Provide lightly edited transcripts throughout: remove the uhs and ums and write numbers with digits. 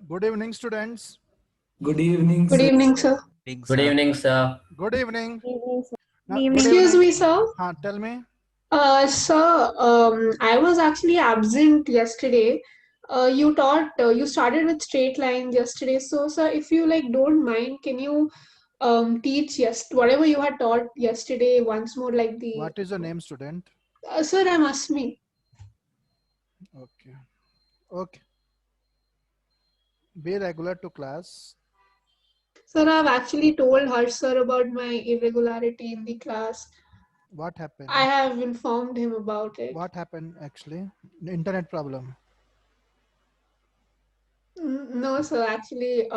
Good evening, students. Good evening, Good sir. evening, sir. Good evening, sir. Good evening. Good evening. Excuse me, sir. Tell me. Sir, I was actually absent yesterday. You taught, you started with straight lines yesterday. So, sir, if you like don't mind, can you teach whatever you had taught yesterday once more, like the. What is your name, student? Sir, I'm Asmi. Okay. Okay. Be regular to class. Sir, I've actually told her, sir, about my irregularity in the class. What happened? I have informed him about it. What happened actually? The internet problem. No, sir, actually,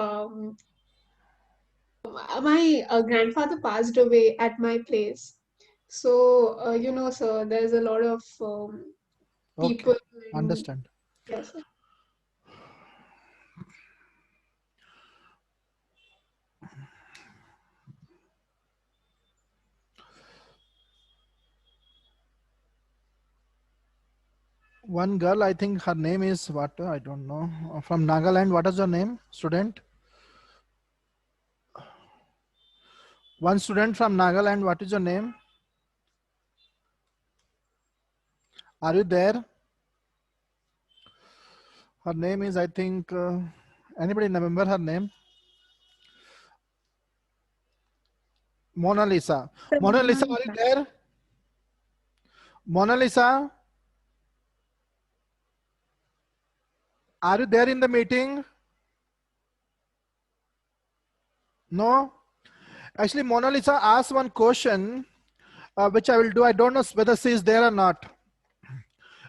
my grandfather passed away at my place. So, sir, there's a lot of Okay. people. Understand. Yes, sir. One girl, I think her name is what? I don't know. From Nagaland. What is your name, student? One student from Nagaland. What is your name? Are you there? Her name is, I think, anybody remember her name? Mona Lisa. Mona Lisa, are you there? Mona Lisa? Are you there in the meeting? No? Actually, Mona Lisa asked one question, which I will do. I don't know whether she is there or not.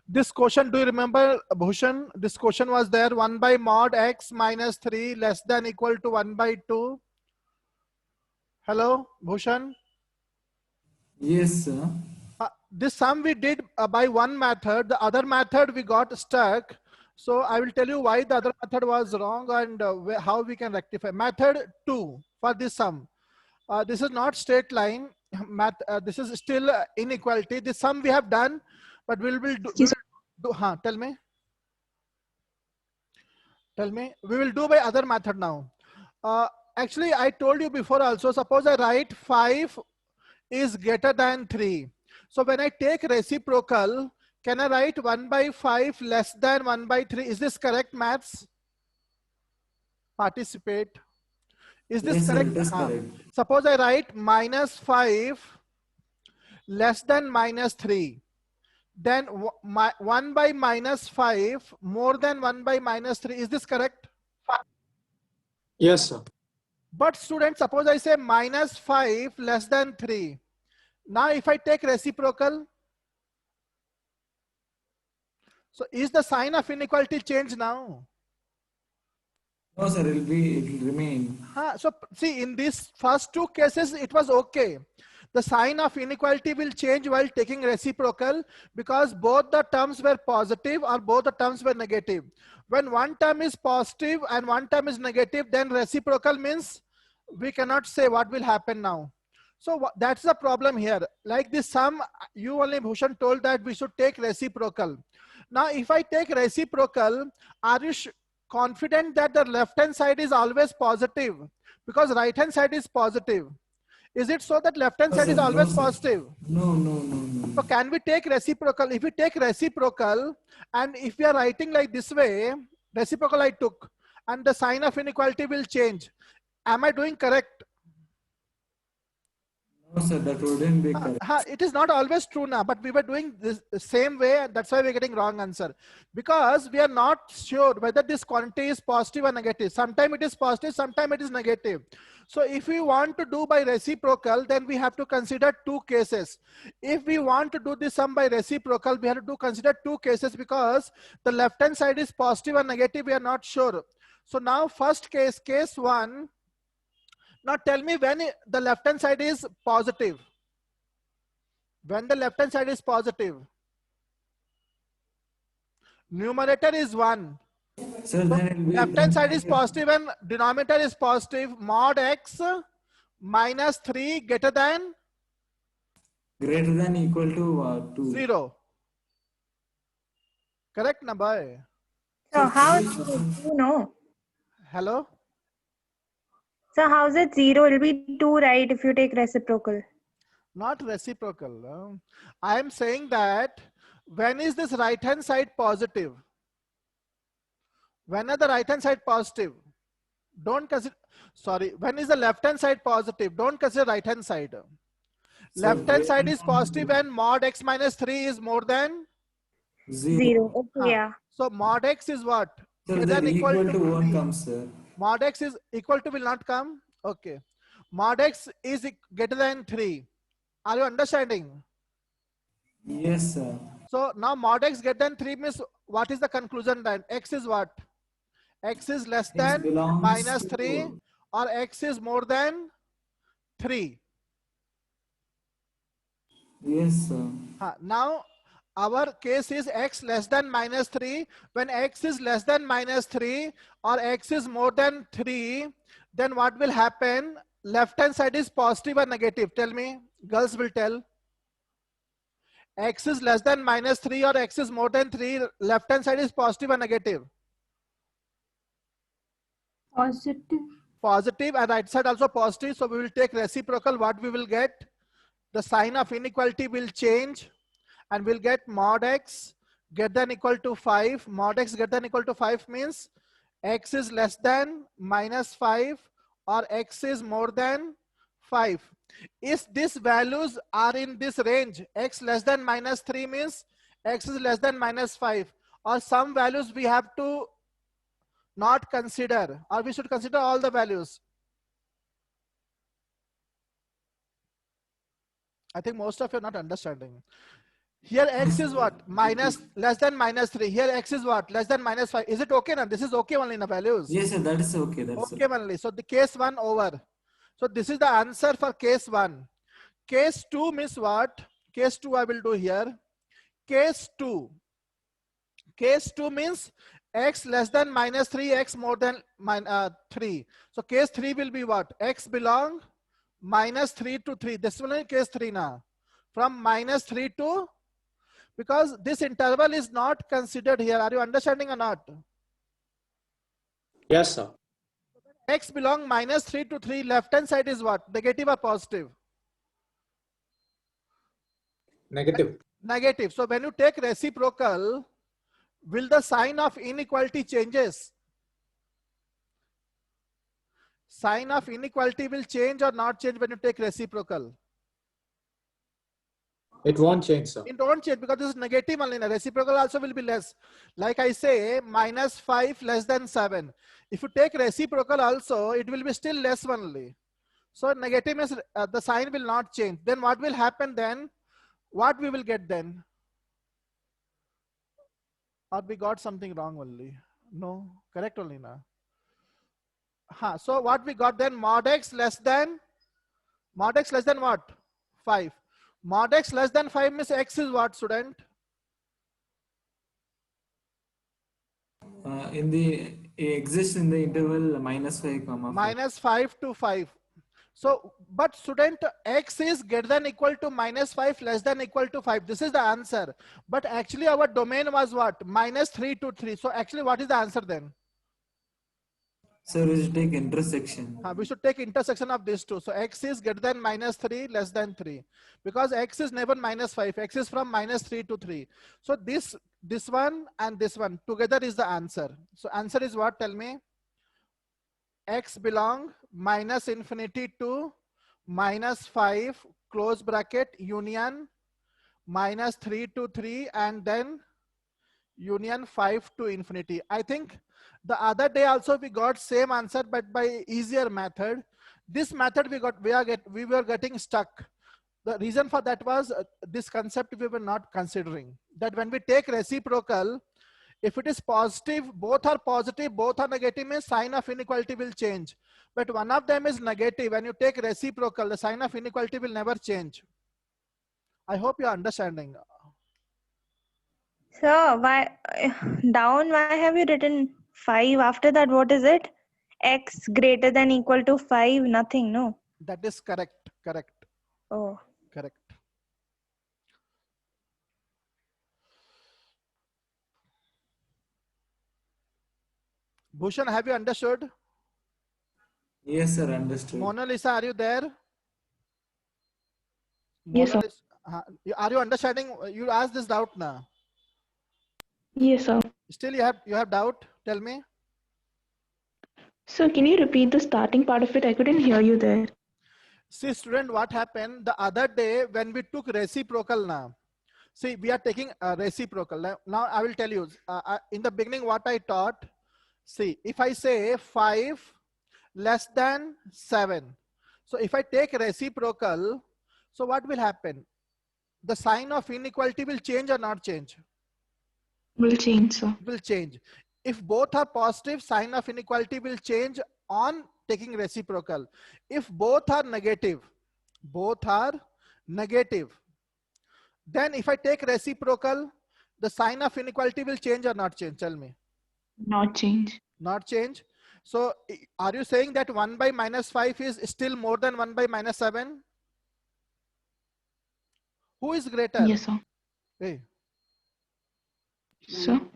This question, do you remember, Bhushan? This question was there, 1 by mod x minus 3 less than equal to 1 by 2. Hello, Bhushan? Yes, sir. This sum we did by one method. The other method we got stuck. So I will tell you why the other method was wrong and how we can rectify. Method 2 for this sum. This is not straight line. This is still inequality. This sum we have done, but we will do tell me. Tell me. We will do by other method now. Actually, I told you before also, suppose I write 5 is greater than 3. So when I take reciprocal, can I write 1 by 5 less than 1 by 3? Is this correct, maths? Participate. Is this Yes, sir, correct? it is correct. Suppose I write minus 5 less than minus 3. Then 1 by minus 5 more than 1 by minus 3. Is this correct? Yes, sir. But students, suppose I say minus 5 less than 3. Now if I take reciprocal, so is the sign of inequality changed now? No, sir, it will remain. So see, in these first two cases, it was okay. The sign of inequality will change while taking reciprocal because both the terms were positive or both the terms were negative. When one term is positive and one term is negative, then reciprocal means we cannot say what will happen now. So that's the problem here. Like this sum, you only, Bhushan, told that we should take reciprocal. Now, if I take reciprocal, are you confident that the left hand side is always positive? Because right hand side is positive. Is it so that left hand side is always positive? No. So can we take reciprocal? If we take reciprocal and if we are writing like this way, reciprocal I took and the sign of inequality will change. Am I doing correct? No, sir, that wouldn't be correct. It is not always true now, but we were doing this the same way and that's why we're getting wrong answer. Because we are not sure whether this quantity is positive or negative. Sometimes it is positive, sometimes it is negative. So if we want to do by reciprocal, then we have to consider two cases. If we want to do this sum by reciprocal, we have to consider two cases because the left hand side is positive or negative, we are not sure. So now first case, case 1. Now tell me when the left hand side is positive. When the left hand side is positive. Numerator is 1. Sir, then it will be Left hand side is positive and denominator is positive. Mod x minus 3 greater than equal to 2. 0. Correct, na boy? So how do you know? Hello? So how's it 0? It'll be 2, right, if you take reciprocal. Not reciprocal. I am saying that when is this right hand side positive? When are the right hand side positive? Don't consider, sorry, when is the left hand side positive? Don't consider right hand side. Sir, Left hand side when is positive when mod x minus 3 is more than 0. Okay, huh. yeah. So mod x is what? Sir, Greater the than equal equal to to 1 comes, sir. mod x is equal to will not come. Okay. Mod x is greater than 3. Are you understanding? Yes, sir. So now mod x greater than 3 means what is the conclusion then? X is what? X is less X than belongs minus 3 to. or x is more than 3. Yes, sir. Now our case is x less than minus 3. When x is less than minus 3 or x is more than 3, then what will happen? Left hand side is positive or negative? Tell me. Girls will tell. X is less than minus 3 or x is more than 3. Left hand side is positive or negative? Positive. Positive, and right side also positive. So we will take reciprocal. What we will get? The sign of inequality will change and we'll get mod x greater than equal to 5. Mod x greater than equal to 5 means x is less than minus 5 or x is more than 5. If these values are in this range, x less than minus 3 means x is less than minus 5, or some values we have to not consider, or we should consider all the values. I think most of you are not understanding. Here x is what? Minus less than minus 3. Here x is what? Less than minus 5. Is it okay now? This is okay only in the values. Yes, sir, that is okay. That's Okay only. So the case 1 over. So this is the answer for case 1. Case 2 means what? Case 2 I will do here. Case 2. Case 2 means x less than minus 3, x more than 3. So case 3 will be what? X belong minus 3 to 3. This will be case 3 now. From minus 3 to, because this interval is not considered here. Are you understanding or not? Yes, sir. X belong minus 3 to 3. Left hand side is what? Negative or positive? Negative. Negative. So when you take reciprocal, will the sign of inequality changes? Sign of inequality will change or not change when you take reciprocal? It won't change, sir. It won't change because this is negative only. Reciprocal also will be less. Like I say, minus 5 less than 7. If you take reciprocal also, it will be still less only. So negative means the sign will not change. Then what will happen then? What we will get then? Or we got something wrong only? No, correct only now. So what we got then? Mod x less than what? 5. Mod x less than 5 means x is what, student? in the exists in the interval minus 5 comma 5. Minus 5 to 5. So, but student, x is greater than equal to minus 5 less than equal to 5. This is the answer. But actually our domain was what? Minus 3 to 3. So actually what is the answer then? Sir, we should take intersection. We should take intersection of these two. So x is greater than minus 3 less than 3. Because x is never minus 5. X is from minus 3 to 3. So this one and this one together is the answer. So answer is what? Tell me. X belong minus infinity to minus 5 close bracket union minus 3 to 3 and then union 5 to infinity. I think the other day also we got same answer but by easier method. This method we were getting stuck. The reason for that was this concept we were not considering, that when we take reciprocal, if it is positive, both are positive, both are negative, means sign of inequality will change. But one of them is negative. When you take reciprocal, the sign of inequality will never change. I hope you are understanding. So why why have you written 5? After that, what is it? X greater than equal to 5, nothing, no? That is correct. Correct. Oh. Correct. Bhushan, have you understood? Yes, sir. Understood. Mona Lisa, are you there? Yes, Mona sir. Lisa, are you understanding? You asked this doubt now. Yes, sir. Still you have doubt? Tell me. So can you repeat the starting part of it? I couldn't hear you there. See, student, what happened the other day when we took reciprocal now? See, we are taking a reciprocal. Now I will tell you, in the beginning what I taught, see, if I say 5 less than 7. So if I take reciprocal, so what will happen? The sign of inequality will change or not change? Will change, sir. Will change. If both are positive, sign of inequality will change on taking reciprocal. If both are negative, then if I take reciprocal, the sign of inequality will change or not change? Tell me. Not change. Not change. So are you saying that 1 by -5 is still more than 1 by -7? Who is greater? Yes, sir. Hey. So,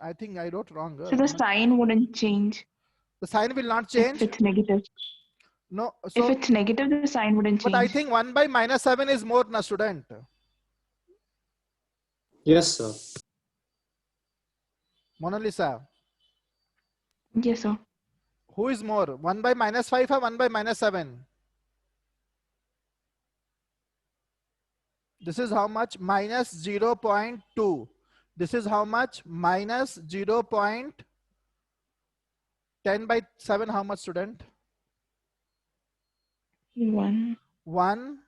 I think I wrote wrong. so the sign wouldn't change The sign will not if change? it's negative. No. If So, it's negative, the sign wouldn't but I change. think 1 by -7 is more, na student. Yes, sir. Mona Lisa, Yes, sir. who is more? 1 by -5 or 1 by -7? This is how much? -0.2. This is how much? -0.10 by 7. How much, student? 1. 1.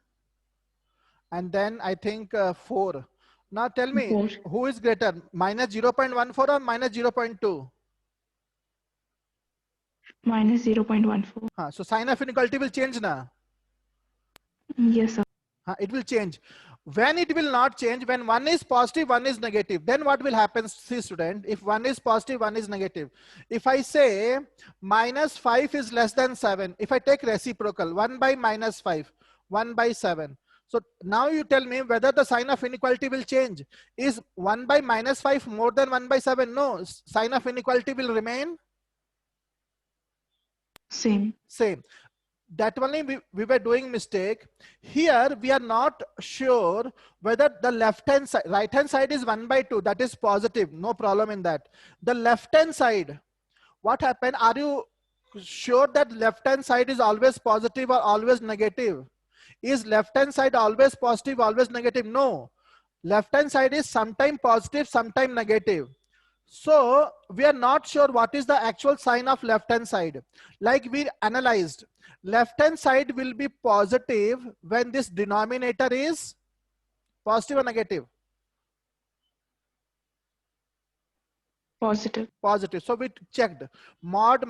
And then I think 4. Now tell me, 4. who is greater? -0.14 or -0.2? -0.14. So sign of inequality will change now. Yes, sir. It will change. When it will not change, when one is positive, one is negative, then what will happen? See, student, if one is positive, one is negative. If I say -5 is less than 7, if I take reciprocal, 1 by -5, 1 by 7. So now you tell me whether the sign of inequality will change. Is 1 by -5 more than 1 by 7? No, sign of inequality will remain Same. same. That only we were doing mistake. Here we are not sure whether the left hand side, right hand side is 1 by 2, that is positive, no problem in that. The left hand side, what happened? Are you sure that left hand side is always positive or always negative? Is left hand side always positive, always negative? No, left hand side is sometime positive, sometime negative. So we are not sure what is the actual sign of left hand side. Like we analyzed, left hand side will be positive when this denominator is positive or negative? Positive. Positive. So we checked mod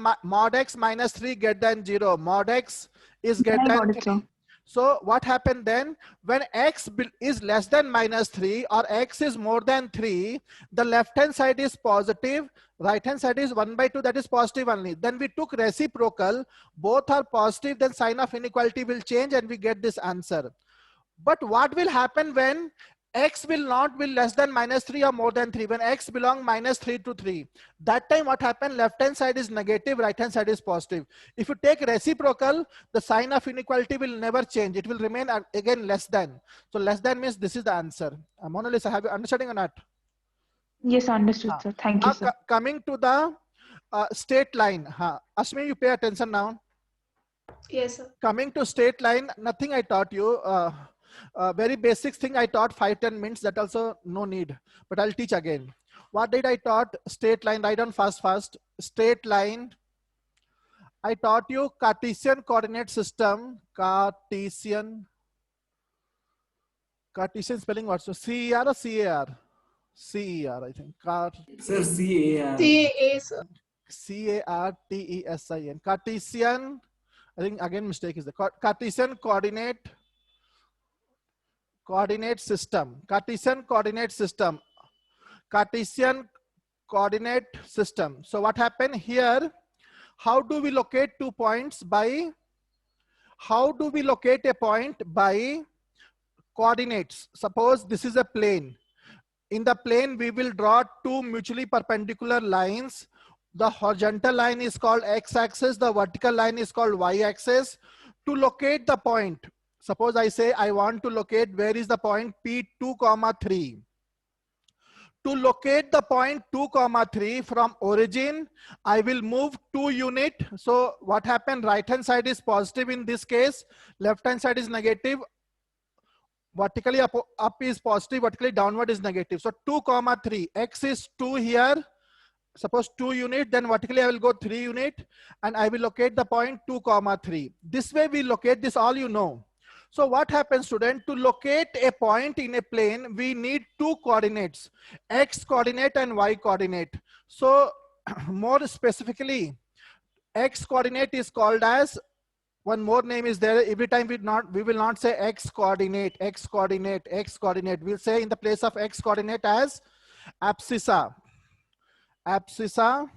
x -3 greater than 0. Mod x is greater I than got it, 3. sir. So what happened then? When x is less than -3 or x is more than 3, the left hand side is positive, right hand side is 1 by 2, that is positive only. Then we took reciprocal, both are positive, then sign of inequality will change and we get this answer. But what will happen when x will not be less than -3 or more than 3? When x belong -3 to 3, that time what happened? Left hand side is negative, right hand side is positive. If you take reciprocal, the sign of inequality will never change. It will remain again less than. So less than means this is the answer. Mona Lisa, have you understanding or not? Yes, understood, sir. Thank you, Now sir. coming to the straight line. Ashmi, you pay attention now. Yes, sir. Coming to straight line, nothing I taught you. Very basic thing I taught 5-10 minutes, that also no need, but I'll teach again. What did I taught? Straight line. Write down fast. Straight line. I taught you Cartesian coordinate system. Cartesian spelling what? So CER or CAR? CER, I think. Sir, CAR. CAA, sir. CARTESIN. Cartesian. I think again mistake is the Cartesian coordinate system. Cartesian coordinate system. Cartesian coordinate system. So what happened here? How do we locate 2 points? How do we locate a point? By coordinates. Suppose this is a plane. In the plane, we will draw 2 mutually perpendicular lines. The horizontal line is called x-axis. The vertical line is called y-axis. To locate the point, suppose I say I want to locate where is the point P2, 3. To locate the point 2, 3 from origin, I will move 2 unit. So what happened? Right hand side is positive in this case. Left hand side is negative. Vertically up is positive. Vertically downward is negative. So 2, 3. X is 2 here. Suppose 2 unit. Then vertically I will go 3 unit. And I will locate the point 2, 3. This way we locate this, all you know. So what happens, student? To locate a point in a plane, we need 2 coordinates, x coordinate and y coordinate. So more specifically, x coordinate is called as, one more name is there. Every time we will not say x coordinate, x coordinate, x coordinate. We'll say in the place of x coordinate as abscissa, abscissa,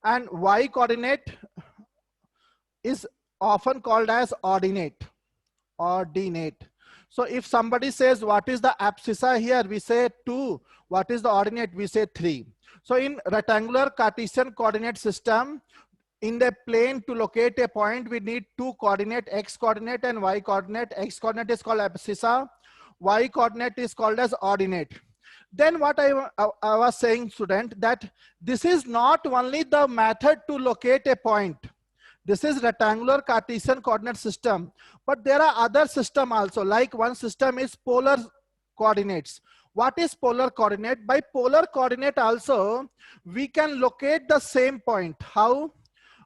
and y coordinate is often called as ordinate. Ordinate. So if somebody says what is the abscissa here, we say 2. What is the ordinate? We say 3. So in rectangular Cartesian coordinate system, in the plane, to locate a point, we need 2 coordinate, x coordinate and y coordinate. X coordinate is called abscissa, y coordinate is called as ordinate. Then what I was saying, student, that this is not only the method to locate a point. This is rectangular Cartesian coordinate system, but there are other system also. Like one system is polar coordinates. What is polar coordinate? By polar coordinate also, we can locate the same point. How?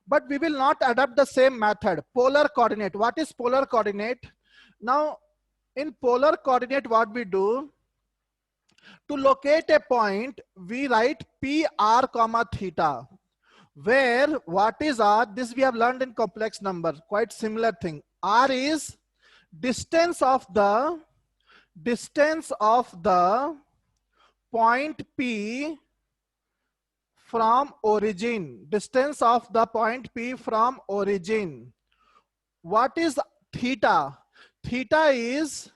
But we will not adopt the same method. Polar coordinate. What is polar coordinate? Now, in polar coordinate, what we do? To locate a point, we write PR, theta. Where what is R? This we have learned in complex number. Quite similar thing. R is distance of the point P from origin. Distance of the point P from origin. What is theta? Theta is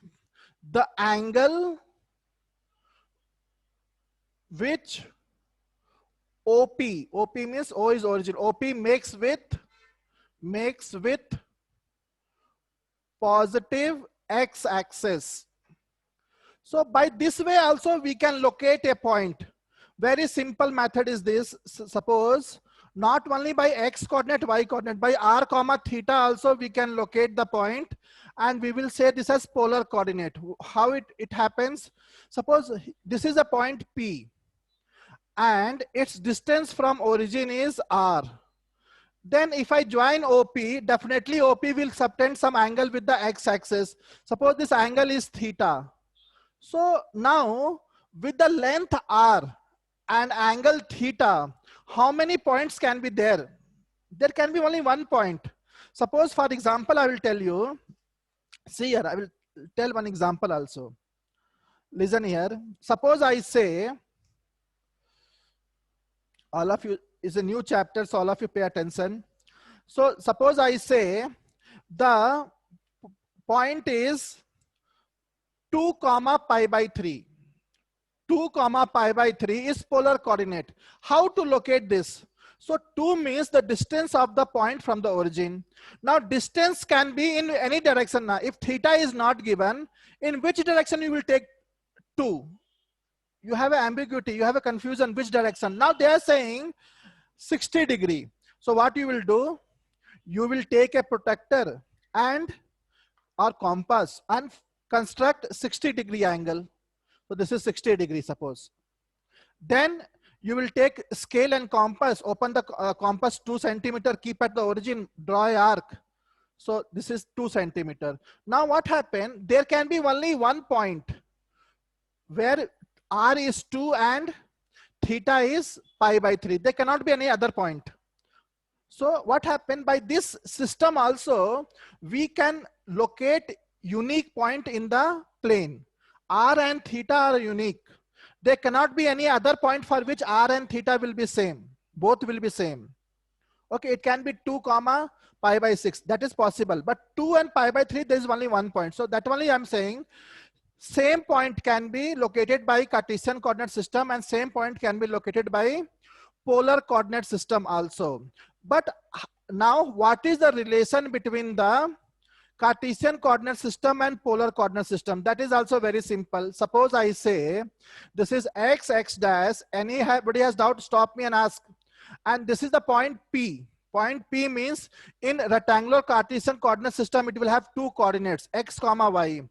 the angle which OP means O is origin. OP makes with positive x-axis. So by this way also we can locate a point. Very simple method is this. Suppose not only by x coordinate, y coordinate, by r comma theta also we can locate the point, and we will say this as polar coordinate. How it happens? Suppose this is a point P, and its distance from origin is r. Then if I join OP, definitely OP will subtend some angle with the x-axis. Suppose this angle is theta. So now with the length r and angle theta, how many points can be there? There can be only one point. Suppose, for example, I will tell you, see here, I will tell one example also. Listen here. Suppose I say, all of you, is a new chapter, so all of you pay attention. So suppose I say the point is 2, pi by 3. 2, pi by 3 is polar coordinate. How to locate this? So 2 means the distance of the point from the origin. Now distance can be in any direction. Now if theta is not given, in which direction you will take 2? You have an ambiguity, you have a confusion which direction. Now they are saying 60 degree. So what you will do? You will take a protractor and or compass and construct 60 degree angle. So this is 60 degree, suppose. Then you will take scale and compass, open the compass 2 centimeter, keep at the origin, draw an arc. So this is 2 centimeter. Now what happened? There can be only one point where r is 2 and theta is pi by 3. There cannot be any other point. So what happened? By this system also, we can locate unique point in the plane. R and theta are unique. There cannot be any other point for which r and theta will be same. Both will be same. Okay, it can be 2, pi by 6. That is possible. But 2 and pi by 3, there is only one point. So that only I am saying. Same point can be located by Cartesian coordinate system and same point can be located by polar coordinate system also. But now what is the relation between the Cartesian coordinate system and polar coordinate system? That is also very simple. Suppose I say this is x, x dash. Anybody has doubt, stop me and ask. And this is the point P. Point P means in rectangular Cartesian coordinate system, it will have two coordinates, x comma y.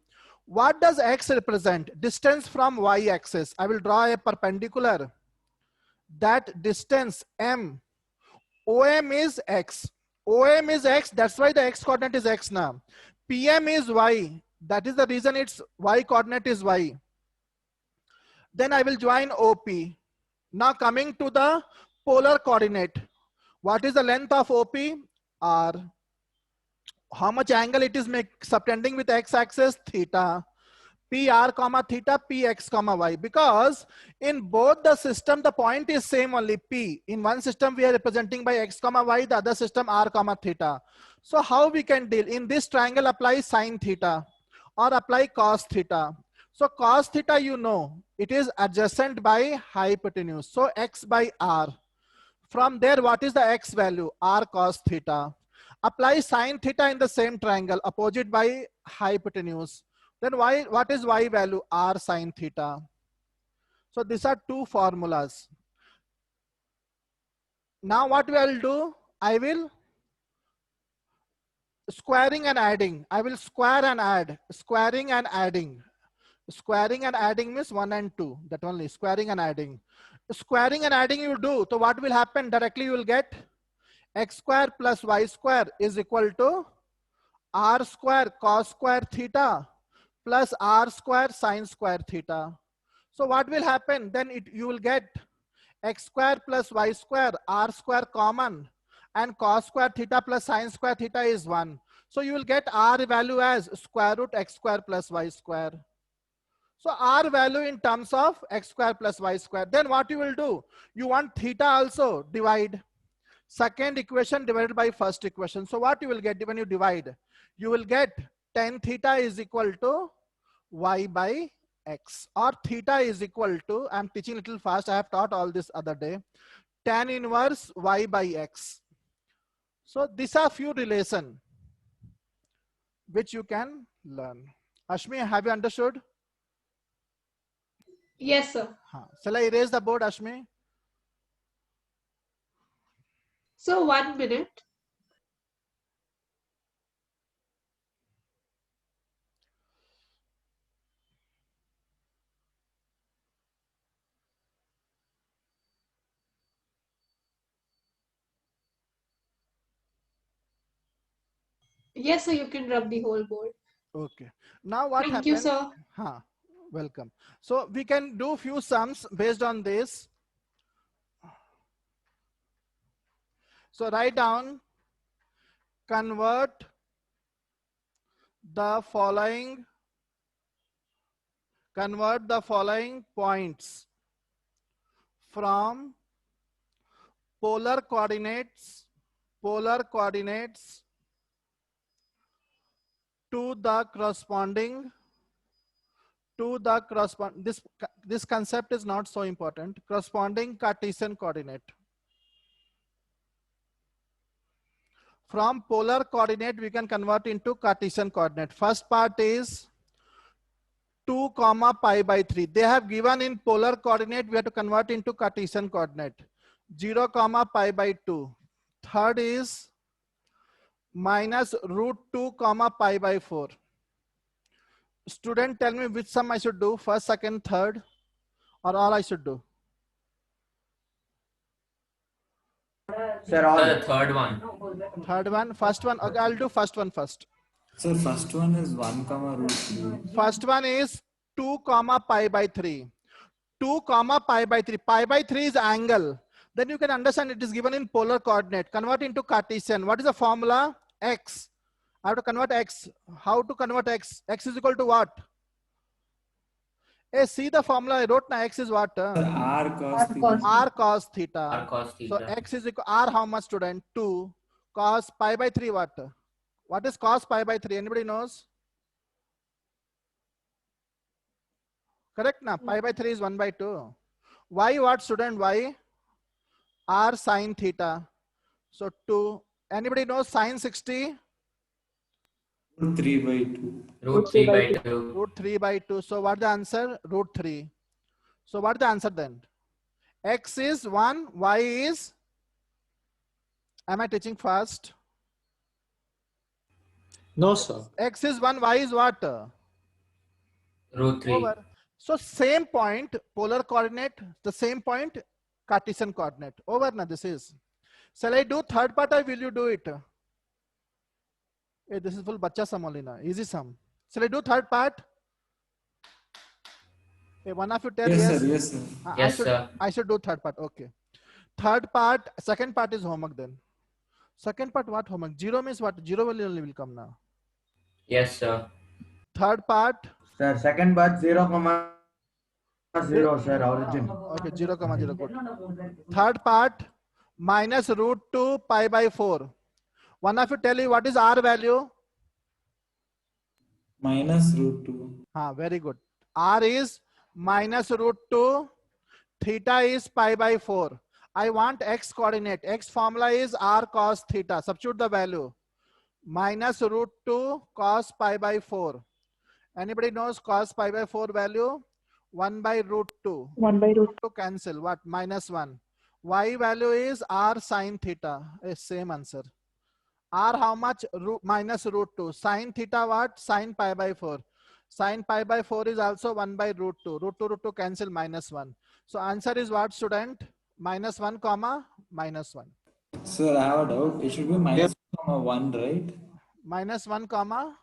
What does x represent? Distance from y axis. I will draw a perpendicular. That distance m, OM is x. OM is x, that's why the x coordinate is x now. PM is y, that is the reason its y coordinate is y. Then I will join OP. Now coming to the polar coordinate. What is the length of OP? R. How much angle it is subtending with x axis? Theta. PR comma theta, px comma y. Because in both the system, the point is same only P. In one system, we are representing by x comma y, the other system r comma theta. So how we can deal? In this triangle, apply sine theta or apply cos theta. So cos theta, you know, it is adjacent by hypotenuse. So x by r. From there, what is the x value? R cos theta. Apply sine theta in the same triangle, opposite by hypotenuse. Then what is y value? R sine theta. So these are two formulas. Now what we will do? I will squaring and adding. I will square and add. Squaring and adding. Squaring and adding means 1 and 2. That only squaring and adding. Squaring and adding you do. So what will happen? Directly you will get x square plus y square is equal to r square cos square theta plus r square sine square theta. So what will happen? Then you will get x square plus y square, r square common, and cos square theta plus sine square theta is 1. So you will get r value as square root x square plus y square. So r value in terms of x square plus y square. Then what you will do? You want theta also, divide. Second equation divided by first equation. So what you will get when you divide? You will get tan theta is equal to y by x, or theta is equal to, I'm teaching a little fast, I have taught all this other day, tan inverse y by x. So these are few relation which you can learn. Ashmi, have you understood? Yes, sir. Shall I erase the board, Ashmi? So 1 minute. Yes, sir, you can rub the whole board. Okay. Now what Thank happened? you, sir. Welcome. So we can do few sums based on this. So write down, convert the following points from polar coordinates to the corresponding this concept is not so important, corresponding Cartesian coordinate. From polar coordinate we can convert into Cartesian coordinate. First part is 2 comma pi by 3. They have given in polar coordinate, we have to convert into Cartesian coordinate. 0 comma pi by 2. Third is minus root 2 comma pi by 4. Student, tell me which sum I should do, first, second, third, or all I should do? Sir, all the third one. Third one, first one. Okay, I'll do first one first. Sir, first one is 1 comma root 2. First one is 2 comma pi by 3. 2 comma pi by 3. Pi by 3 is angle. Then you can understand it is given in polar coordinate. Convert into Cartesian. What is the formula? X. I have to convert x. How to convert x? X is equal to what? Hey, see the formula I wrote now. X is what? Sir, r cos theta. R cos theta. R cos theta. So x is equal R how much, student? 2. Cos pi by 3 what? What is cos pi by 3? Anybody knows? Correct na? Pi by 3 is 1 by 2. Y what, student? Y? R sine theta. So 2. Anybody knows sine 60? Root 3 by 2. Root 3 by 2. Root 3 by 2. So what the answer? Root 3. So what the answer then? X is 1, Y is, am I teaching fast? No, sir. X is 1, Y is what? Root 3. Over. So same point, polar coordinate, the same point, Cartesian coordinate. Over now this is. Shall I do third part or will you do it? Hey, this is full bacha sum only na. Easy sum. Shall I do third part? Hey, one of you tell Yes, yes. sir. Yes, sir. Yes, sir. I should do third part. Okay. Third part, second part is homework then. Second part what homework? 0 means what? 0 only will come now. Yes, sir. Third part. Sir, second part 0, 0, sir, origin. Okay, 0, 0. Good. Third part, minus root 2 pi by 4. One of you tell me what is R value? Minus root 2. Very good. R is minus root 2. Theta is pi by 4. I want X coordinate. X formula is R cos theta. Substitute the value. Minus root 2 cos pi by 4. Anybody knows cos pi by 4 value? 1 by root 2. 1 by root. To cancel. What? Minus 1. Y value is R sine theta. Same answer. R how much? Minus root 2. Sine theta what? Sine pi by 4. Sine pi by 4 is also 1 by root 2. Root 2 cancel minus 1. So answer is what, student? Minus 1 comma minus 1. Sir, I have a doubt. It should be minus 1, right? Minus 1 comma.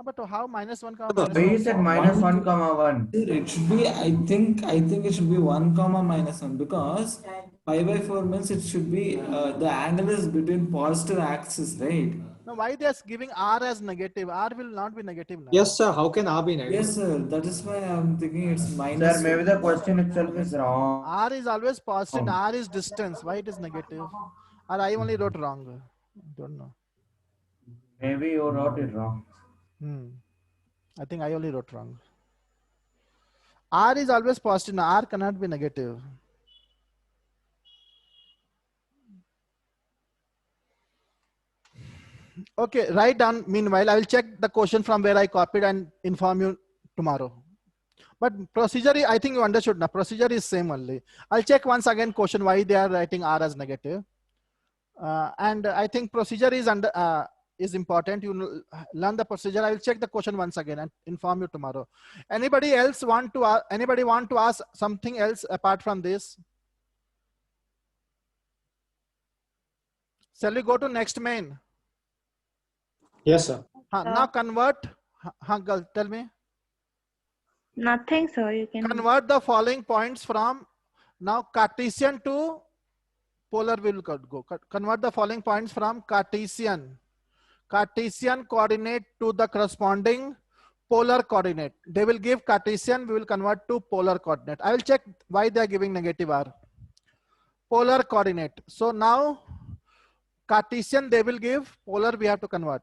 But how minus 1 comma minus We 1? said minus 1, 1. Sir, it should be, I think it should be 1 comma minus 1 because pi by 4 means it should be, the angle is between positive axis, right? No, why they are giving R as negative? R will not be negative now. Yes, sir. How can R be negative? Yes, sir. That is why I'm thinking it's minus. Sir, maybe the question itself is wrong. R is always positive. R is distance. Why it is negative? Or I only wrote wrong. Don't know. Maybe you wrote it wrong. I think I only wrote wrong. R is always positive. Now R cannot be negative. Okay, write down. Meanwhile, I will check the question from where I copied and inform you tomorrow. But procedure, I think you understood now. Procedure is same only. I'll check once again question why they are writing R as negative. And I think procedure is important. You learn the procedure. I will check the question once again and inform you tomorrow. Anybody else want to ask something else apart from this? Shall we go to next main? Yes, sir. Now convert. Girl, tell me. Nothing, sir. You can. Convert the following points from now Cartesian to polar. We will go. Convert the following points from Cartesian coordinate to the corresponding polar coordinate. They will give Cartesian. We will convert to polar coordinate. I will check why they are giving negative R. Polar coordinate. So now Cartesian they will give, polar we have to convert.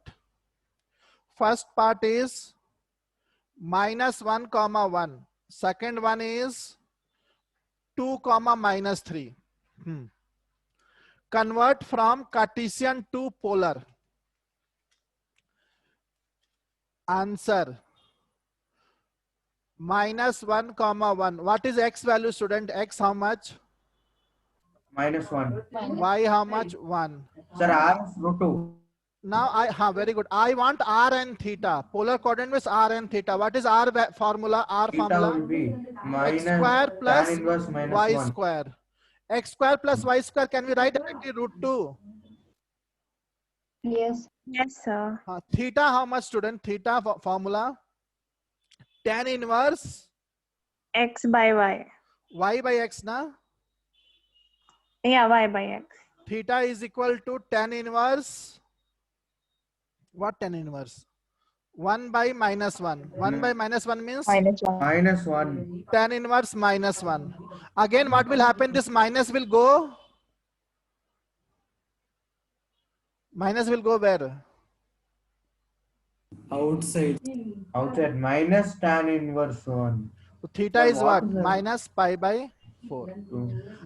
First part is minus 1 comma 1. Second one is 2 comma minus 3. Convert from Cartesian to polar. Answer minus 1 comma 1. What is X value, student? X how much? Minus 1. Y how much? 1. Sir, R is root 2. Now very good. I want R and theta. Polar coordinate is R and theta. What is R formula? R Theta formula? will be minus X square plus tan inverse minus Y 1. square. X square plus Y square. Can we write directly root 2? Yes. Yes, sir. Theta how much, student? Theta formula? Tan inverse X by Y. Y by X na? Yeah, Y by X. Theta is equal to tan inverse. What tan inverse? 1 by minus 1. 1 by minus 1 means? Minus 1. Minus 1. Tan inverse minus 1. Again, what will happen? This minus will go. Minus will go where? Outside. Outside minus tan inverse 1. So theta is what? Minus pi by 4.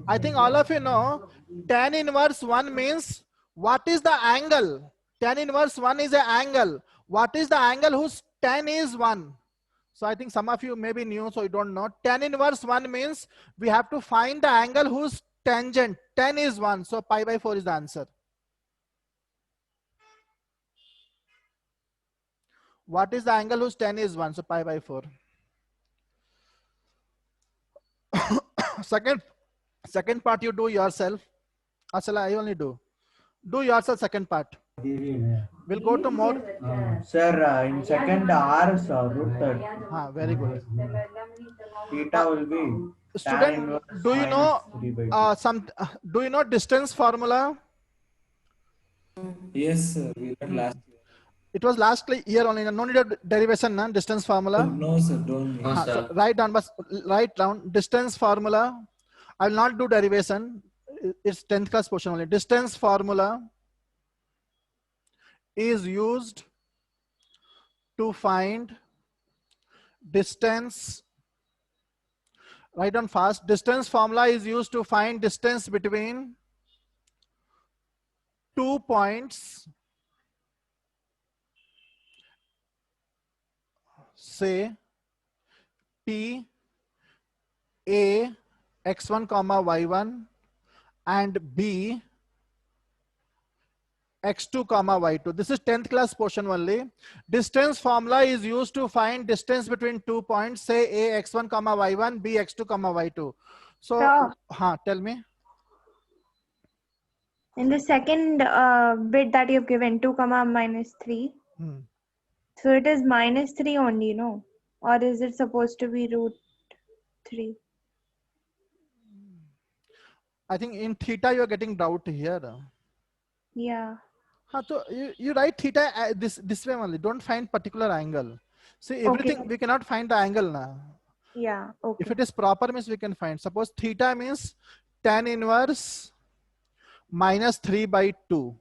I think all of you know tan inverse 1 means what is the angle? Tan inverse 1 is an angle. What is the angle whose tan is 1? So I think some of you may be new, so you don't know. Tan inverse 1 means we have to find the angle whose tangent tan is 1. So pi by 4 is the answer. What is the angle whose tan is 1? So pi by 4. Second part you do yourself. Asala, I only do. Do yourself second part. We'll go to more. Sir, in second R, sir, root Very good. theta will be tan Student, inverse do you know minus 3 by 2. do you know distance formula? Yes, sir. We learned last year. It was last year only. No need of derivation, no? Distance formula. No, sir. Don't. No, need. sir. So write down distance formula. I will not do derivation. It's 10th class portion only. Distance formula is used to find distance. Write down fast. Distance formula is used to find distance between 2 points, say P, A, x1 comma y1 and B, x2 comma y2. This is 10th class portion only. Distance formula is used to find distance between 2 points, say A, x1 comma y1, B, x2 comma y2. So, tell me. In the second bit that you've given, 2 comma minus 3. So it is minus 3 only, no? Or is it supposed to be root 3? I think in theta you're getting doubt here. Yeah. So you write theta this way only. Don't find particular angle. See, everything Okay. we cannot find the angle now. Yeah. Okay. If it is proper means we can find. Suppose theta means tan inverse minus 3 by 2.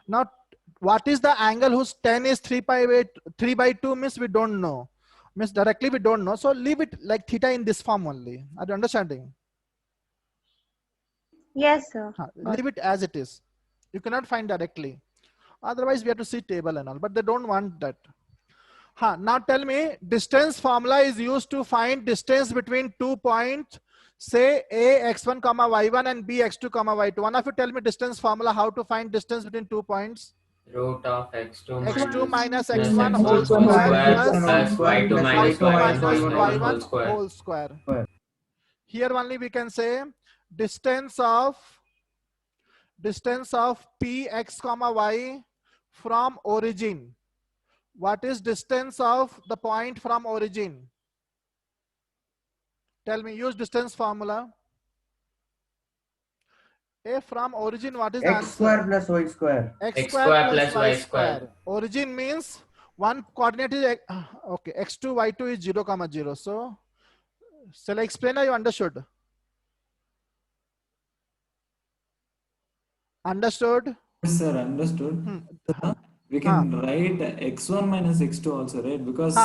Now, what is the angle whose tan is 3 by 2 means we don't know. Means directly we don't know. So leave it like theta in this form only. Are you understanding? Yes, sir. Leave it as it is. You cannot find directly. Otherwise we have to see table and all, but they don't want that. Now tell me, distance formula is used to find distance between 2 points, say A x1 comma y1 and B x2 comma y2. One of you tell me distance formula, how to find distance between 2 points. Root of x2 minus plus x1 x1 whole square plus y2 minus y1 whole whole square. square. Here only we can say distance of px comma y from origin. What is distance of the point from origin? Tell me, use distance formula. A from origin, what is the X answer? square plus y square. X square plus y square. Origin means one coordinate is okay. X2, y2 is 0, 0. So, shall I explain or you understood? Understood? Yes, sir. Understood. We can write x1 minus x2 also, right? Because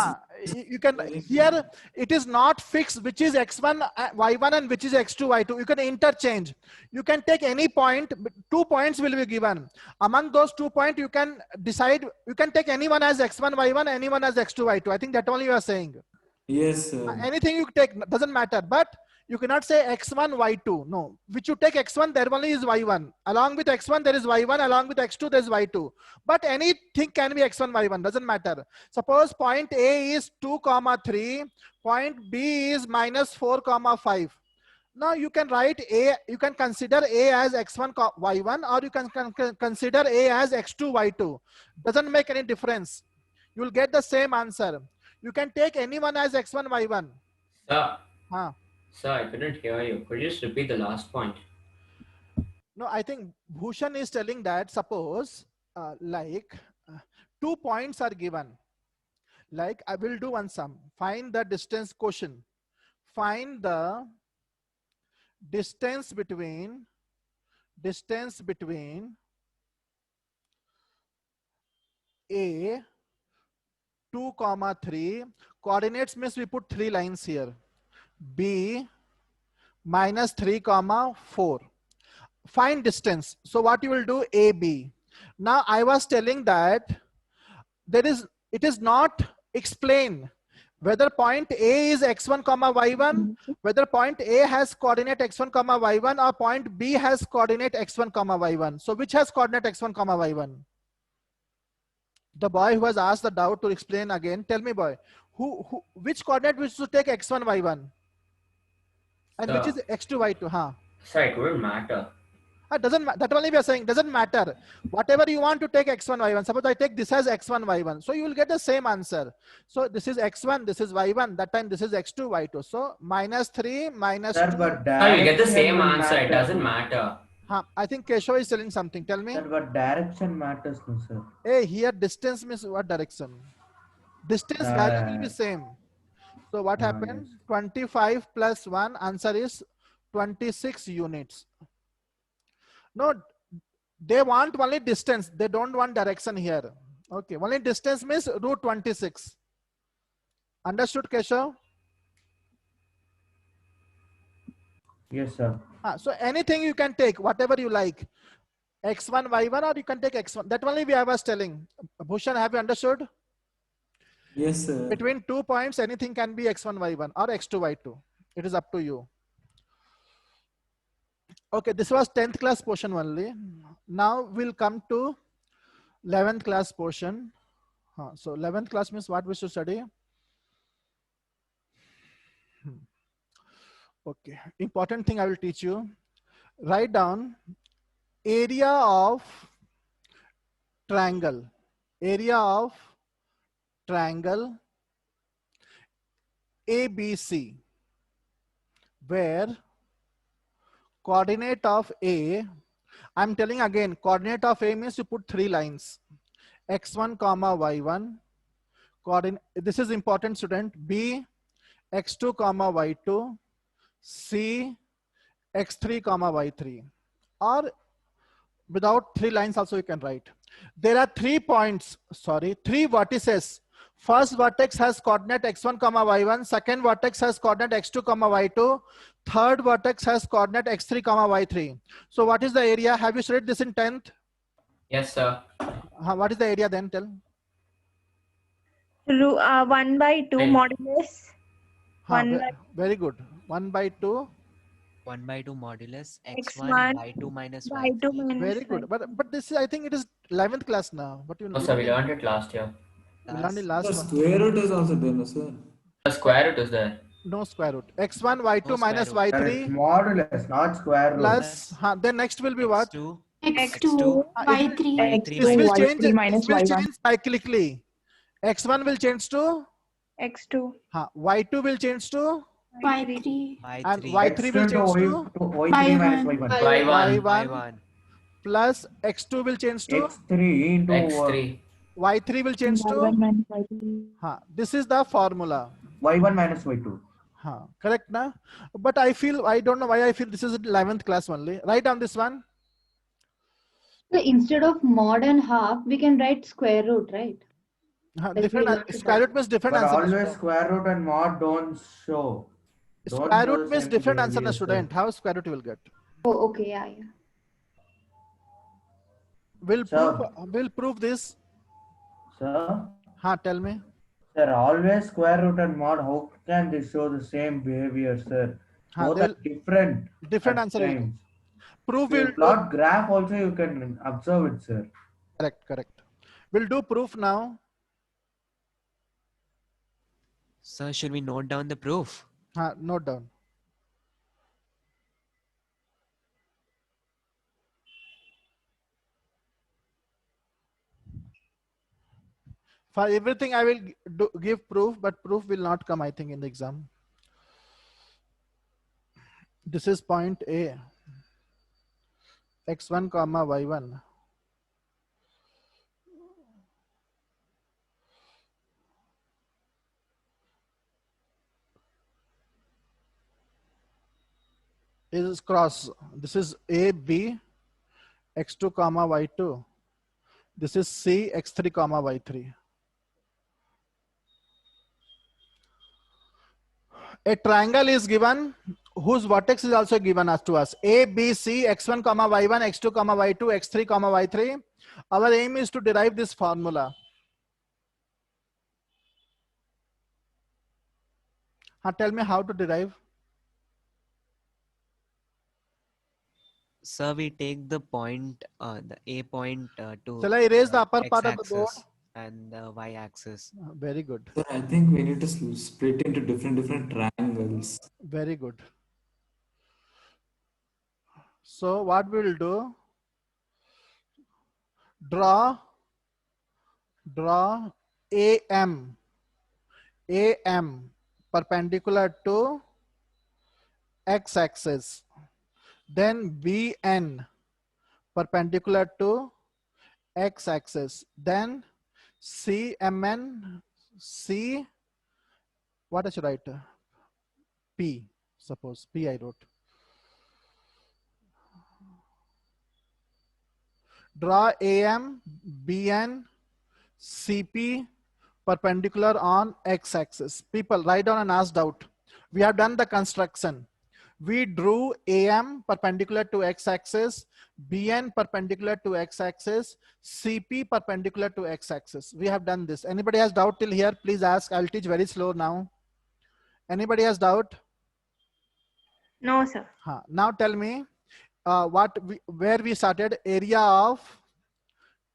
you can here it is not fixed which is x1 y1 and which is x2 y2. You can interchange. You can take any point. 2 points will be given. Among those 2 points you can decide. You can take anyone as x1 y1, anyone as x2 y2. I think that only you are saying. yes, sir. Anything you take doesn't matter, but you cannot say x1 y2. No, which you take x1 there only is y1. Along with x1 there is y1. Along with x2 there is y2. But anything can be x1 y1, doesn't matter. Suppose point A is 2 comma 3, point B is minus 4 comma 5. Now you can write A, you can consider A as x1 y1 or you can consider A as x2 y2. Doesn't make any difference. You will get the same answer. You can take anyone as x1 y1. Sir, sir, I couldn't hear you. Could you just repeat the last point? No, I think Bhushan is telling that suppose 2 points are given. Like I will do one sum. Find the distance quotient. Find the distance between A 2 comma 3. Coordinates means we put 3 lines here. B minus 3 comma 4. Find distance. So what you will do, AB. Now I was telling that it is not explain whether point A is x1 comma y1, whether point A has coordinate x1 comma y1 or point B has coordinate x1 comma y1. So which has coordinate x1 comma y1? The boy who has asked the doubt to explain again, tell me boy, which coordinate we should take x1, y1? And which is x2, y2? Huh? So it wouldn't matter. That only we are saying doesn't matter. Whatever you want to take x1, y1. Suppose I take this as x1, y1. So you will get the same answer. So this is x1, this is y1. That time this is x2, y2. So minus 3 minus 2. But No, you get the same answer. It doesn't matter. I think Keshav is telling something. Tell me. Sir, but direction matters, no, sir. Hey, here distance means what direction? Distance value will be same. So what happened? Yes. 25 plus 1. Answer is 26 units. No, they want only distance. They don't want direction here. Okay, only distance means root 26. Understood, Keshav? Yes, sir. So anything you can take, whatever you like. X1, Y1, or you can take X1. That only I was telling. Bhushan, have you understood? Yes, sir. Between 2 points, anything can be X1, Y1 or X2, Y2. It is up to you. Okay, this was 10th class portion only. Now we'll come to 11th class portion. So 11th class means what we should study? Okay, important thing I will teach you. Write down area of triangle. Area of triangle ABC, where coordinate of A, I'm telling again, coordinate of A means you put 3 lines. X1 comma Y1, coordinate, this is important student, B, X2 comma Y2, C, X3 comma Y3, or without 3 lines also you can write. There are 3 points, 3 vertices. First vertex has coordinate x1 comma y1, second vertex has coordinate x2 comma y2, third vertex has coordinate x3 comma y3. So what is the area? Have you studied this in 10th? Yes, sir. What is the area then? Tell. 1 by 2 modulus. Very good. 1 by 2. 1 by 2 modulus x1 by 2 minus y3. Very good. But this is, I think it is 11th class now. But you know. No, sir, we learned it last year. We learned it last The one. square root is also there, no, sir? The square root is there. No square root. X1, Y2 No minus square Sir, Y3 it's modulus, not square root. plus, then next will be what? x2 x2 y3 y3 This will change, minus this will y1. change cyclically. X1 will change to, X2. Y2 will change to, y3 and y3 Y3 will change to y3 minus y1. Y1. Y1 plus X2 will change to, x3 into X3. Y3 will change to, y1 minus y3. this is the formula. y1 minus y2. Correct na? But I don't know why I feel this is 11th class only. Write down this one. So instead of mod and half, we can write square root, right? Different square root means different But answer. always square root and mod don't show. Square root means same different answer, behavior, student. How square root you will get? Oh, okay, yeah. We'll prove this. Sir? Tell me. Sir, always square root and mod, how can they show the same behavior, sir? Both are different. Different answer. Times. Proof You will plot graph also you can observe it, sir. Correct. We'll do proof now. Sir, should we note down the proof? Note down. For everything I will give proof, but proof will not come, I think, in the exam. This is point A. X1 comma Y1. Is cross. This is A, B, X2 comma Y2. This is C, X3 comma Y3. A triangle is given whose vertex is also given us to us. A, B, C, x1, comma y1, x2, comma y2, x3, comma y3. Our aim is to derive this formula. Tell me how to derive. Sir, we take the point, the A point to Shall I erase the upper part of the board? x-axis and the y-axis. Very good. Sir, I think we need to split into different triangles. Very good. So what we will do, draw AM perpendicular to x-axis, then BN perpendicular to x-axis, then CMN, what I should write? P, suppose P I wrote. Draw AM, BN, CP perpendicular on x-axis. People, write down and ask doubt. We have done the construction. We drew AM perpendicular to x-axis, BN perpendicular to x-axis, CP perpendicular to x-axis. We have done this. Anybody has doubt till here? Please ask. I'll teach very slow now. Anybody has doubt? No, sir. Now tell me where we started. Area of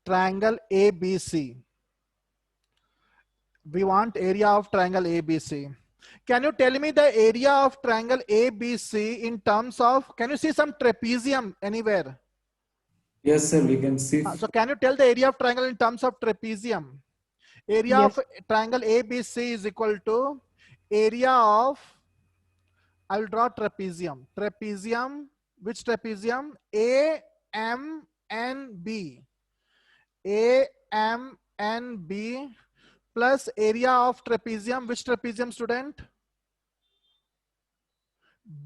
triangle ABC. We want area of triangle ABC. Can you tell me the area of triangle ABC in terms of, can you see some trapezium anywhere? Yes, sir, we can see. So can you tell the area of triangle in terms of trapezium? Area Yes. of triangle ABC is equal to area of, I will draw trapezium. Trapezium, which trapezium? AMNB. AMNB plus area of trapezium, which trapezium, student?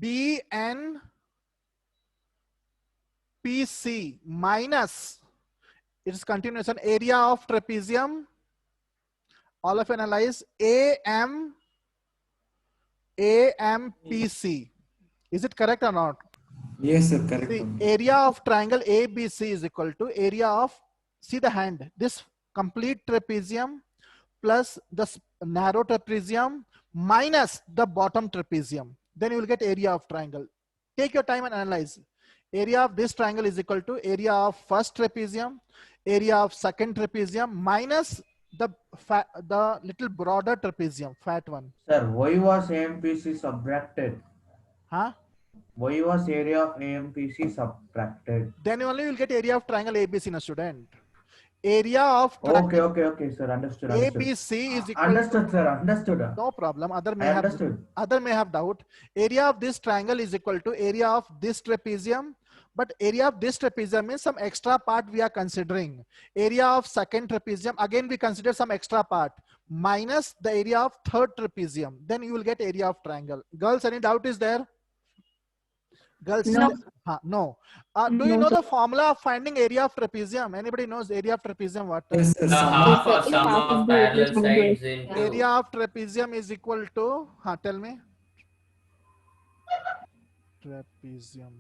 BNPC minus, it is continuation, area of trapezium, all of analyze, AMPC. Is it correct or not? Yes, sir, correct. The area of triangle ABC is equal to area of, see the hand, this complete trapezium plus the narrow trapezium minus the bottom trapezium. Then you will get area of triangle. Take your time and analyze. Area of this triangle is equal to area of first trapezium, area of second trapezium minus the little broader trapezium, fat one. Sir, why was AMPC subtracted? Huh? Why was area of AMPC subtracted? Then only you will get area of triangle ABC in a student. Area of Okay, sir. Understood. ABC is equal Understood, sir. Understood. No problem. Other may have doubt. Area of this triangle is equal to area of this trapezium. But area of this trapezium means some extra part we are considering. Area of second trapezium, again we consider some extra part minus the area of third trapezium. Then you will get area of triangle. Girls, any doubt is there? Girls, No. No. Do you know the formula of finding area of trapezium? Anybody knows area of trapezium? What? Yes, sir, The half or sum of parallel sides into. Area of trapezium is equal to, tell me. Trapezium.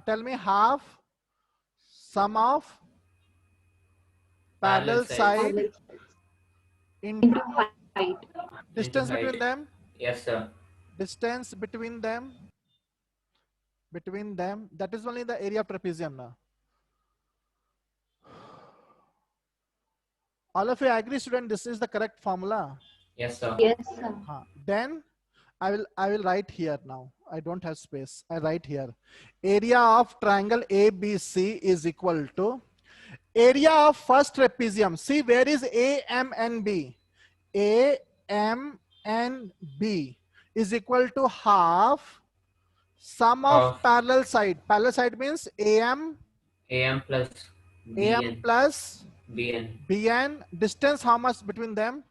Tell me half sum of parallel side into height. distance Into height. between them. Yes, sir. Distance between them. That is only the area of trapezium now. All of you agree, student, this is the correct formula? Yes, sir. Yes, sir. Then I will write here now. I don't have space. I write here. Area of triangle ABC is equal to area of first trapezium. See, where is AMNB? AMNB is equal to half sum of parallel side. Parallel side means AM plus AM plus BN. BN. Distance, how much between them?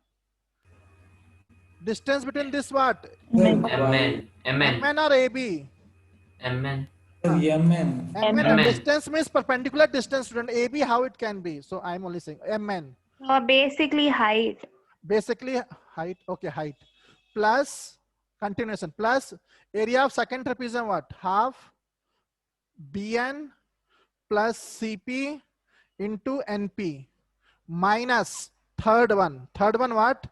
Distance between this what? MN. MN or AB? MN. MN. Distance means perpendicular distance, student. AB, how it can be? So I'm only saying MN. Basically height. Basically height. Okay, height. Plus, continuation, plus area of second trapezium what? Half Bn plus Cp into Np minus third one what?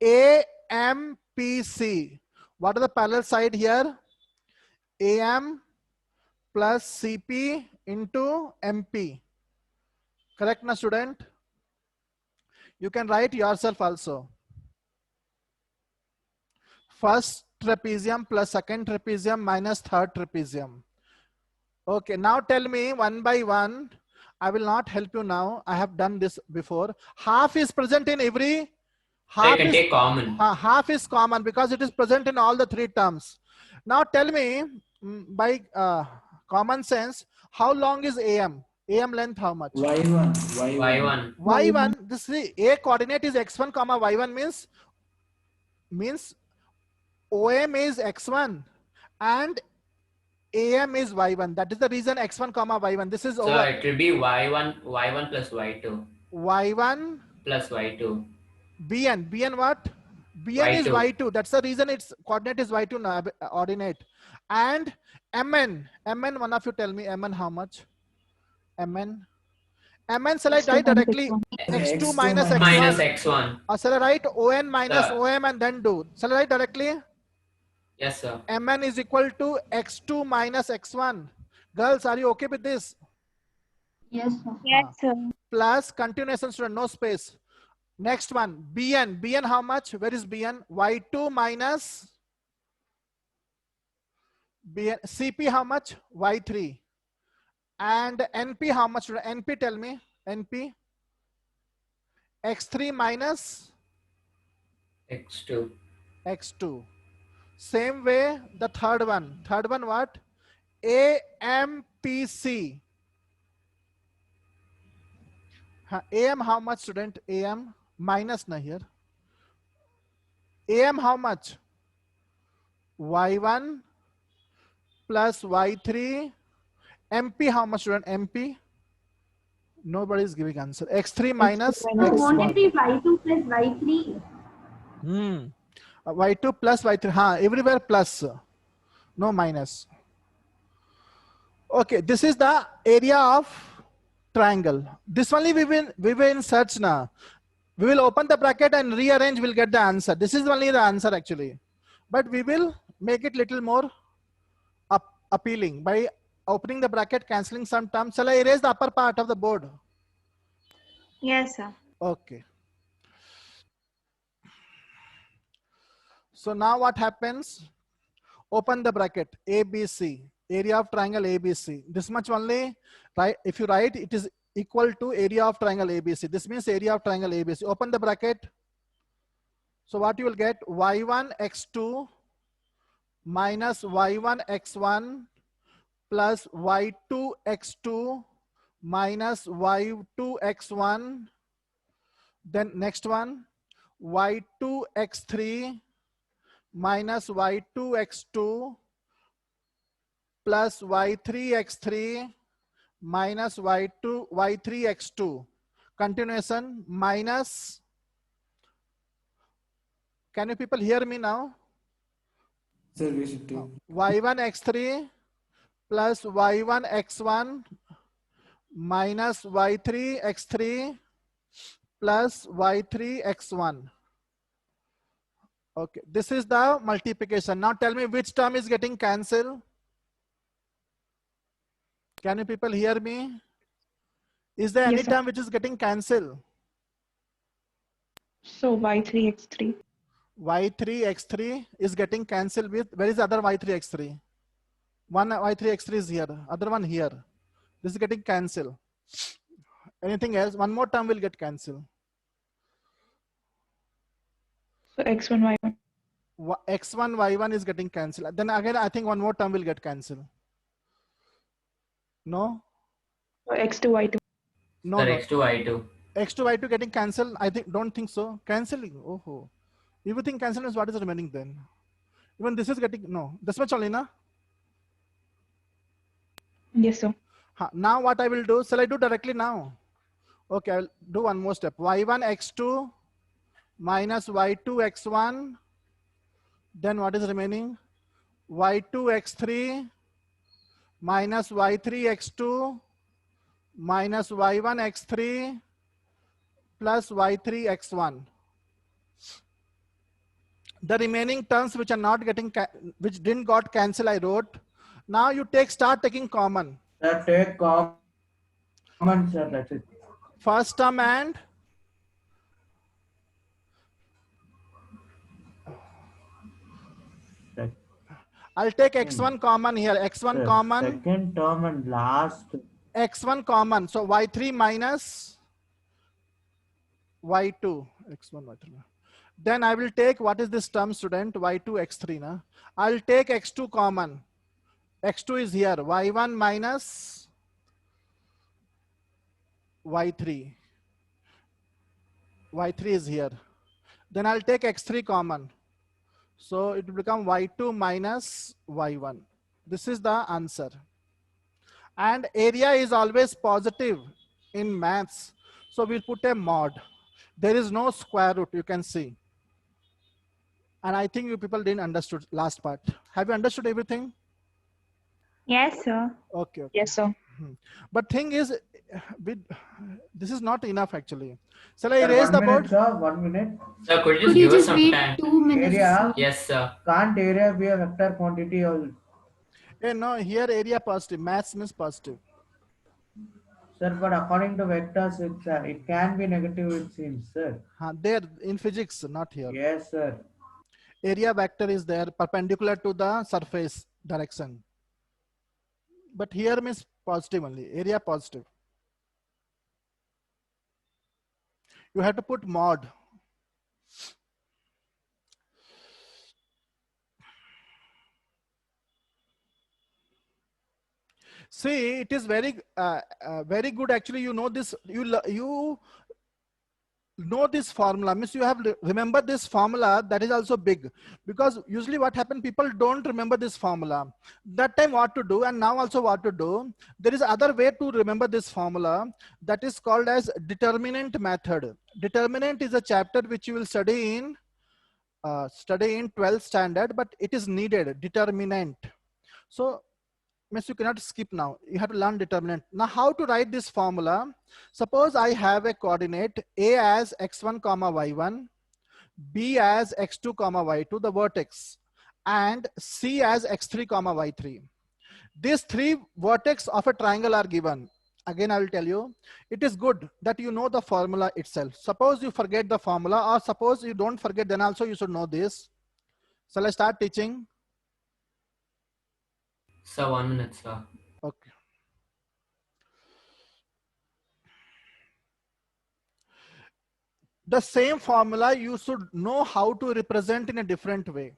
AMPC. What are the parallel side here? AM plus Cp into MP. Correct na student? You can write yourself also. First trapezium plus second trapezium minus third trapezium. Okay, now tell me one by one. I will not help you now. I have done this before. Half is present in every. So you can take common. Half is common because it is present in all the three terms. Now tell me by common sense, how long is AM? AM length how much? Y1. This is A coordinate is x1 comma y1 means OM is x1 and AM is y1. That is the reason x1 comma y1. This is so over. It will be y1 plus y2. Y1 plus y2. BN what? BN Y2. is y2. That's the reason its coordinate is y2 ordinate. And MN, one of you tell me MN how much? MN shall I write directly x2 minus x1? Minus x1. Or shall I write ON minus OM and then do? Shall I write directly? Yes, sir. MN is equal to x2 minus x1. Girls, are you okay with this? Yes, sir. Yes, sir. Plus continuation student, no space. Next one, BN. BN how much? Where is BN? Y2 minus BN. CP how much? Y3. And NP how much? NP tell me. NP. X3 minus X2. X2. Same way the third one. Third one what? AMPC. AM how much student? AM minus na here. AM how much? Y1 plus Y3. MP how much student? MP? Nobody is giving answer. X3 minus X1. Won't it be y2 plus y3? Y2 plus Y3. Everywhere plus. No minus. Okay, this is the area of triangle. This only we will in search now. We will open the bracket and rearrange. We'll get the answer. This is only the answer actually, but we will make it little more appealing by opening the bracket, cancelling some terms. Shall I erase the upper part of the board? Yes, sir. Okay. So now what happens? Open the bracket ABC, area of triangle ABC. This much only, right? If you write, it is equal to area of triangle ABC. This means area of triangle ABC. Open the bracket. So what you will get? Y1 x2 minus Y1 x1 plus Y2 x2 minus Y2 x1. Then next one, Y2 x3 minus Y2 x2 plus Y3 x3 minus Y3 x2. Continuation minus. Can you people hear me now? Sir, we should do. Y1 x3 plus Y1 x1 minus Y3 x3 plus Y3 x1. Okay, this is the multiplication. Now tell me which term is getting cancelled. Can you people hear me? Is there any term which is getting cancelled? So Y3 x3. Y3 x3 is getting cancelled with, where is the other Y3 x3? One Y3 x3 is here, other one here. This is getting cancelled. Anything else? One more term will get cancelled. So x1 y1. X1 y1 is getting cancelled. Then again, I think one more term will get cancelled. No? So x2 y2. No, Sir, no. x2 y2. X2 y2 getting cancelled. I think, don't think so. Cancelling. Oh. Everything cancelled is what is remaining then. Even this is getting, no. This much only, na? Yes, sir. Now what I will do, shall I do directly now? Okay, I'll do one more step. Y1 x2 minus Y2 x1 Then what is remaining? y2 x3 minus y3 x2 minus y1 x3 plus y3 x1. The remaining terms which are not getting, which didn't got cancelled, I wrote. Now you start taking common. Sir, take common, sir, that's it. First term and I'll take x1 common here. X1 sir, common. Second term and last. X1 common. So y3 minus y2. X1, y3. Then I will take, what is this term, student? y2, x3. Na? I'll take x2 common. x2 is here. y1 minus y3. y3 is here. Then I'll take x3 common. So it will become y2 minus y1. This is the answer. And area is always positive in maths. So we'll put a mod. There is no square root, you can see. And I think you people didn't understood last part. Have you understood everything? Yes, sir. Okay. Yes, sir. But thing is, this is not enough actually. Shall I erase the board? Sir, 1 minute. Sir, could you just give us some time? 2 minutes? Area. Yes, sir. Can't area be a vector quantity or? No, here area positive. Maths means positive. Sir, but according to vectors, it can be negative, it seems, sir. There in physics, not here. Yes, sir. Area vector is there perpendicular to the surface direction. But here means positive only. Area positive. You have to put mod. See, it is very good actually. You know this, you know this formula, means you have remember this formula. That is also big, because usually what happens, people don't remember this formula. That time what to do, and now also what to do. There is other way to remember this formula, that is called as determinant method. Determinant is a chapter which you will study in 12th standard, but it is needed, determinant. So means you cannot skip now. You have to learn determinant. Now how to write this formula? Suppose I have a coordinate A as x1 comma y1, B as x2 comma y2, the vertex, and C as x3 comma y3. These three vertex of a triangle are given. Again, I will tell you, it is good that you know the formula itself. Suppose you forget the formula, or suppose you don't forget, then also you should know this. Shall I start teaching? Sir, 1 minute, sir. Okay. The same formula you should know how to represent in a different way.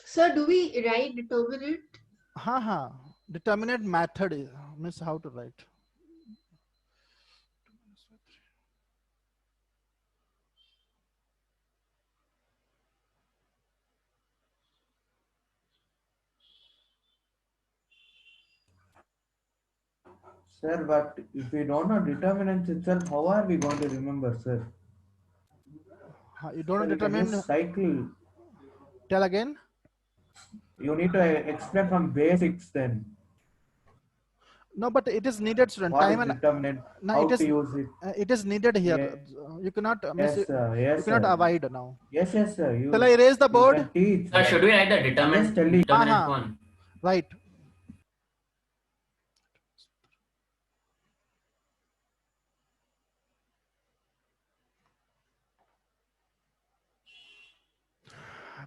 Sir, do we write determinant? Determinant method is, means how to write. Sir, but if we don't know determinants itself, how are we going to remember, sir? You don't know determinant. Cycle. Tell again. You need to explain from basics then. No, but it is needed, student. What Time is and determinant? no, How it is, to use it? it is needed here. Yeah. You cannot. Yes, sir. Yes, you cannot sir. avoid now. Yes, sir. Shall I erase the board? Teach, Sir, should we write the determinant one? Right.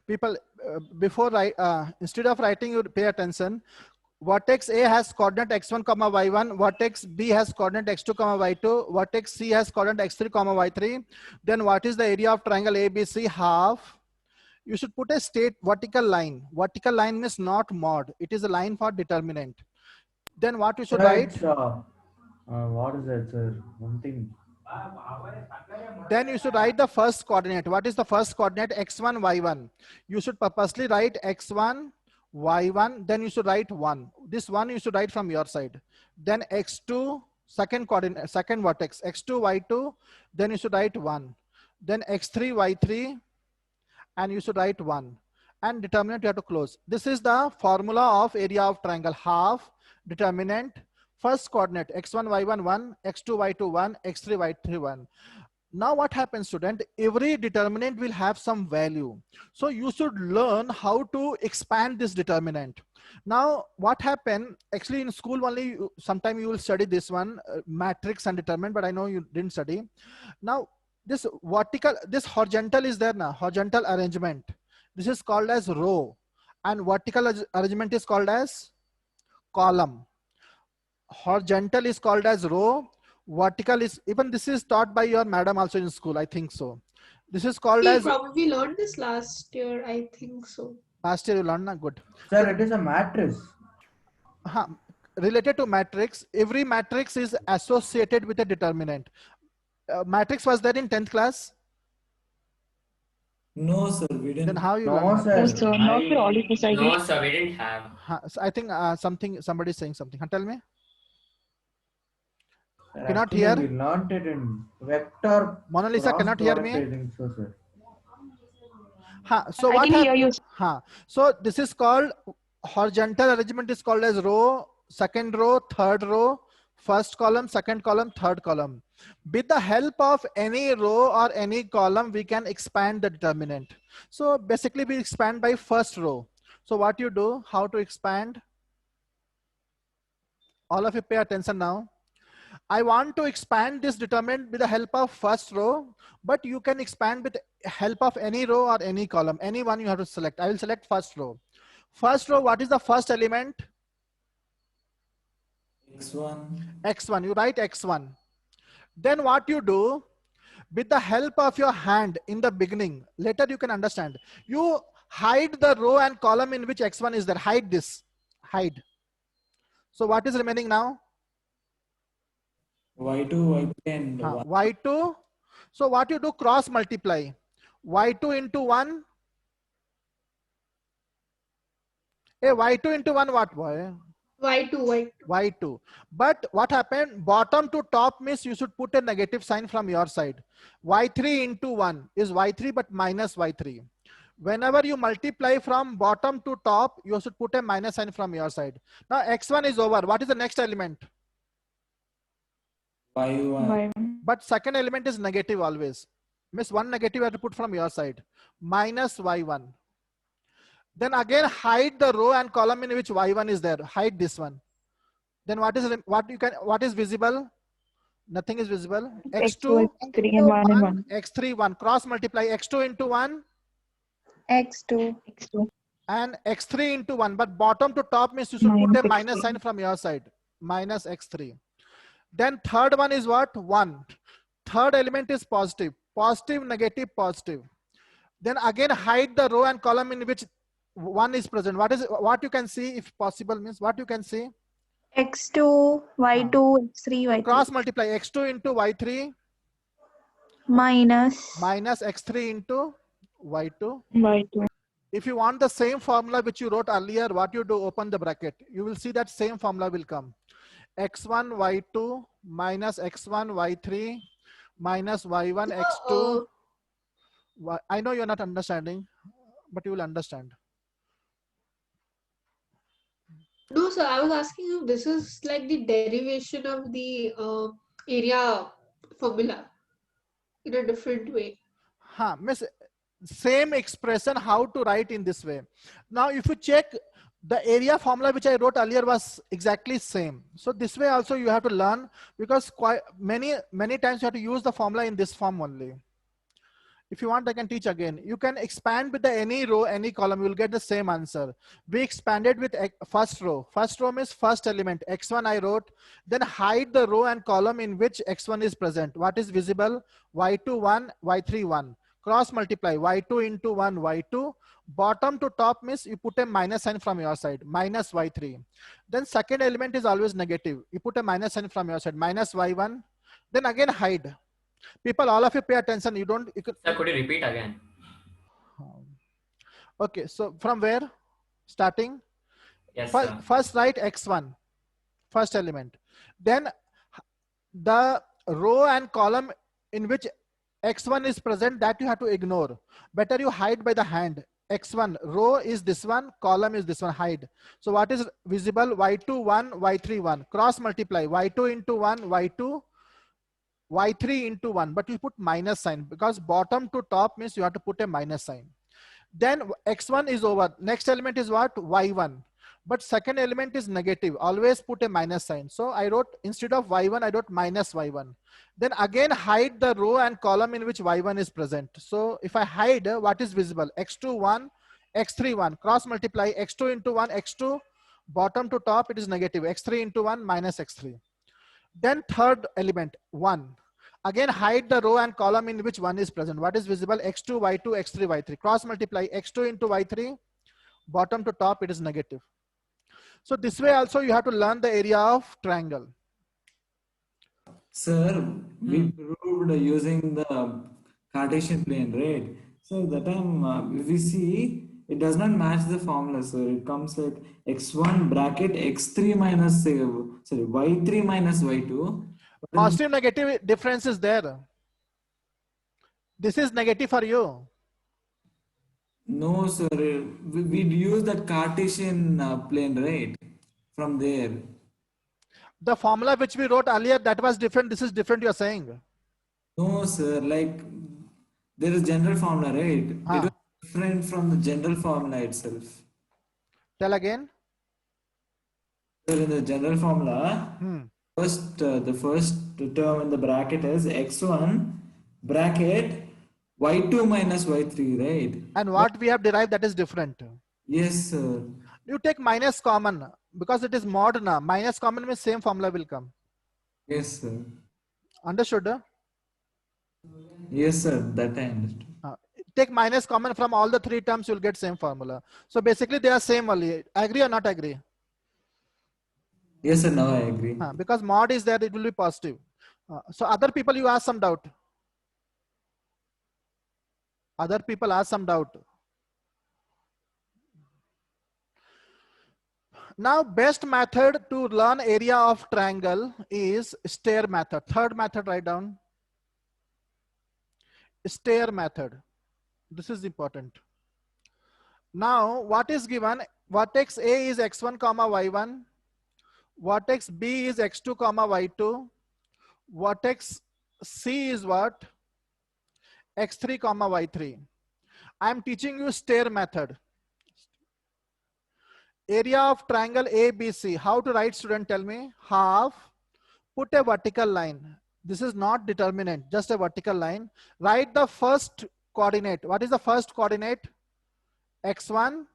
People, before instead of writing, you pay attention. Vertex A has coordinate x1 comma y1, vertex B has coordinate x2 comma y2, vertex C has coordinate x3 comma y3. Then what is the area of triangle ABC? Half. You should put a straight vertical line. Vertical line means not mod. It is a line for determinant. Then what you should write? What is that, sir? One thing. Then you should write the first coordinate. What is the first coordinate? X1, Y1. You should purposely write X1, y1, then you should write 1. This 1 you should write from your side. Then x2, second coordinate, second vertex, x2, y2, then you should write 1. Then x3, y3, and you should write 1. And determinant you have to close. This is the formula of area of triangle. Half, determinant, first coordinate, x1, y1, 1, x2, y2, 1, x3, y3, 1. Now what happens, student? Every determinant will have some value. So you should learn how to expand this determinant. Now what happened, actually in school only, sometime you will study this one, matrix and determinant, but I know you didn't study. Now this vertical, this horizontal is there now, horizontal arrangement. This is called as row, and vertical arrangement is called as column. Horizontal is called as row. Vertical is, even this is taught by your madam also in school, I think so. This is called as. Probably learned this last year, I think so. Last year you learned, na? Good. Sir, it is a matrix. Related to matrix, every matrix is associated with a determinant. Matrix was there in 10th class? No, sir, we didn't. Then how you No, learn? sir. No, sir, not for all of us, I No, guess. sir, we didn't have. So I think somebody is saying something. Tell me. Sir, Cannot actually, hear? We learned it in vector. Mona Lisa cannot hear me? I think so, sir. So I what can hear you. So this is called horizontal arrangement is called as row, second row, third row, first column, second column, third column. With the help of any row or any column, we can expand the determinant. So basically we expand by first row. So what you do, how to expand? All of you pay attention now. I want to expand this determinant with the help of first row, but you can expand with help of any row or any column. Any one you have to select. I will select first row. First row, what is the first element? X1. X1, you write X1. Then what you do, with the help of your hand in the beginning, later you can understand. You hide the row and column in which X1 is there. Hide this, hide. So what is remaining now? Y2, Y3 and 1. Y2. So what you do, cross multiply. Y2 into 1. Hey, Y2 into 1 what boy? Y2. But what happened? Bottom to top means you should put a negative sign from your side. Y3 into 1 is Y3 but minus Y3. Whenever you multiply from bottom to top, you should put a minus sign from your side. Now X1 is over. What is the next element? Y1. But second element is negative always. Miss one negative you have to put from your side. Minus Y1. Then again hide the row and column in which Y1 is there. Hide this one. Then what is visible? Nothing is visible. X2, X3 and 1 and 1. X3, 1. Cross multiply X2 into 1. X2. And X3 into 1. But bottom to top means you should put a minus sign from your side. Minus X3. Then third one is what? 1. Third element is positive. Positive, negative, positive. Then again hide the row and column in which 1 is present. What you can see, if possible, means what you can see? X2, Y2, X3, Y3. Cross multiply X2 into Y3. Minus X3 into Y2. Y2. If you want the same formula which you wrote earlier, what you do, open the bracket. You will see that same formula will come. X1, Y2 minus X1, Y3 minus Y1, X2. I know you're not understanding, but you will understand. No, sir, I was asking you, this is like the derivation of the area formula in a different way. Miss, same expression, how to write in this way. Now, if you check, the area formula which I wrote earlier was exactly same. So this way also you have to learn, because quite many times you have to use the formula in this form only. If you want, I can teach again. You can expand with the any row, any column, you will get the same answer. We expanded with first row. First row means first element. X1 I wrote. Then hide the row and column in which X1 is present. What is visible? Y2 1, Y3 1. Cross multiply Y2 into 1, Y2. Bottom to top means you put a minus sign from your side. Minus Y3. Then second element is always negative. You put a minus sign from your side. Minus Y1. Then again hide. People, all of you pay attention. You don't. Sir, could you repeat again? Okay, so from where? Starting? Yes, sir. First write x1, first element. Then the row and column in which x1 is present, that you have to ignore. Better you hide by the hand. X1 row is this one, column is this one, hide. So what is visible? Y2 1, Y3 1. Cross multiply y2 into 1, y2, y3 into 1. But you put minus sign because bottom to top means you have to put a minus sign. Then x1 is over. Next element is what? Y1. But second element is negative. Always put a minus sign. So I wrote, instead of y1, I wrote minus y1. Then again hide the row and column in which y1 is present. So if I hide, what is visible? X2 1, x3 1. Cross multiply x2 into 1, x2. Bottom to top it is negative. X3 into 1 minus x3. Then third element 1. Again hide the row and column in which 1 is present. What is visible? X2, y2, x3, y3. Cross multiply x2 into y3. Bottom to top it is negative. So this way also you have to learn the area of triangle. Sir, we proved using the Cartesian plane, right? So that time if we see, it does not match the formula, sir. It comes like x1 bracket x3 minus, y3 minus y2. Positive negative difference is there. This is negative for you. No, sir. We'd use that Cartesian plane, right? From there. The formula which we wrote earlier, that was different. This is different, you're saying. No, sir. Like, there is general formula, right? It was different from the general formula itself. Tell again. Sir, in the general formula, the first term in the bracket is x1 bracket y2 minus y3, right? And what we have derived, that is different. Yes, sir. You take minus common because it is mod now. Minus common means same formula will come. Yes, sir. Understood? Yes, sir. That I understood. Take minus common from all the three terms, you'll get same formula. So basically they are same only. Agree or not agree? Yes, sir. Now I agree. Because mod is there, it will be positive. So other people, you ask some doubt. Other people ask some doubt. Now best method to learn area of triangle is stair method. Third method, write down. Stair method. This is important. Now what is given? Vertex A is x1 comma y1. Vertex B is x2 comma y2. Vertex C is what? x3 comma y3. I am teaching you stair method. Area of triangle ABC. How to write, student? Tell me. Half. Put a vertical line. This is not determinant, just a vertical line. Write the first coordinate. What is the first coordinate? x1.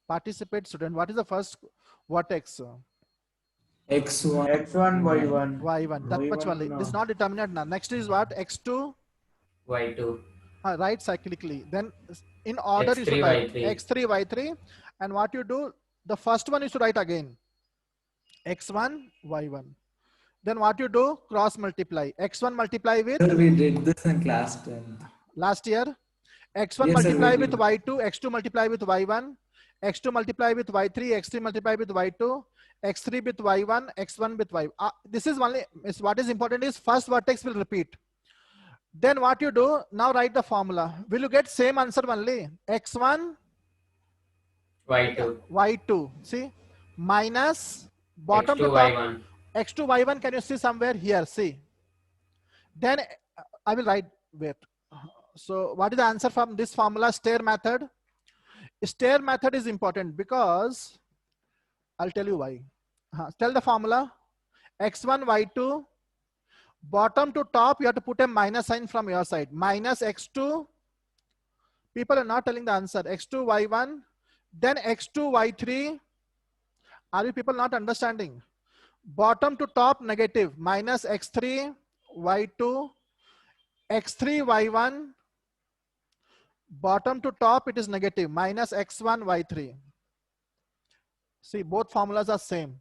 Participate, student. What is the first vertex? x1. x1, y1. y1. That much only. This is not determinant now. Next is what? x2. y2. Right cyclically. Then in order x3, you should write y3. x3, y3. And what you do, the first one you should write again. x1, y1. Then what you do? Cross multiply. x1 multiply with? Sir, we did this in class 10. Last year. x1 Yes, multiply sir, with y2, x2 multiply with y1, x2 multiply with y3, x3 multiply with y2, x3 with y1, x1 with y. This is only, what is important is first vertex will repeat. Then what you do, now write the formula. Will you get same answer only? x1, y2. y2, see, minus bottom x2, to top, y1. x2, y1, can you see somewhere here, see. Then I will write, wait. So what is the answer from this formula? Stair method. Stair method is important because I'll tell you why. Tell the formula. x1, y2. Bottom to top, you have to put a minus sign from your side. Minus x2. People are not telling the answer. x2, y1. Then x2, y3. Are you people not understanding? Bottom to top, negative. Minus x3, y2. x3, y1. Bottom to top, it is negative. Minus x1, y3. See, both formulas are same.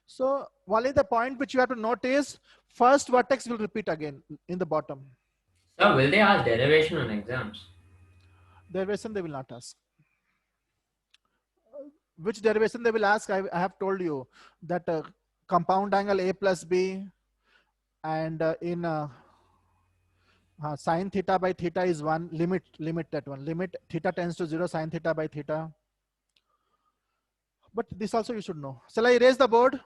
So only the point which you have to note is first vertex will repeat again in the bottom. So will they ask derivation on exams? Derivation they will not ask. Which derivation they will ask? I have told you that compound angle A plus B, and in sine theta by theta is 1. Limit that one. Limit theta tends to 0, sine theta by theta. But this also you should know. Shall I erase the board?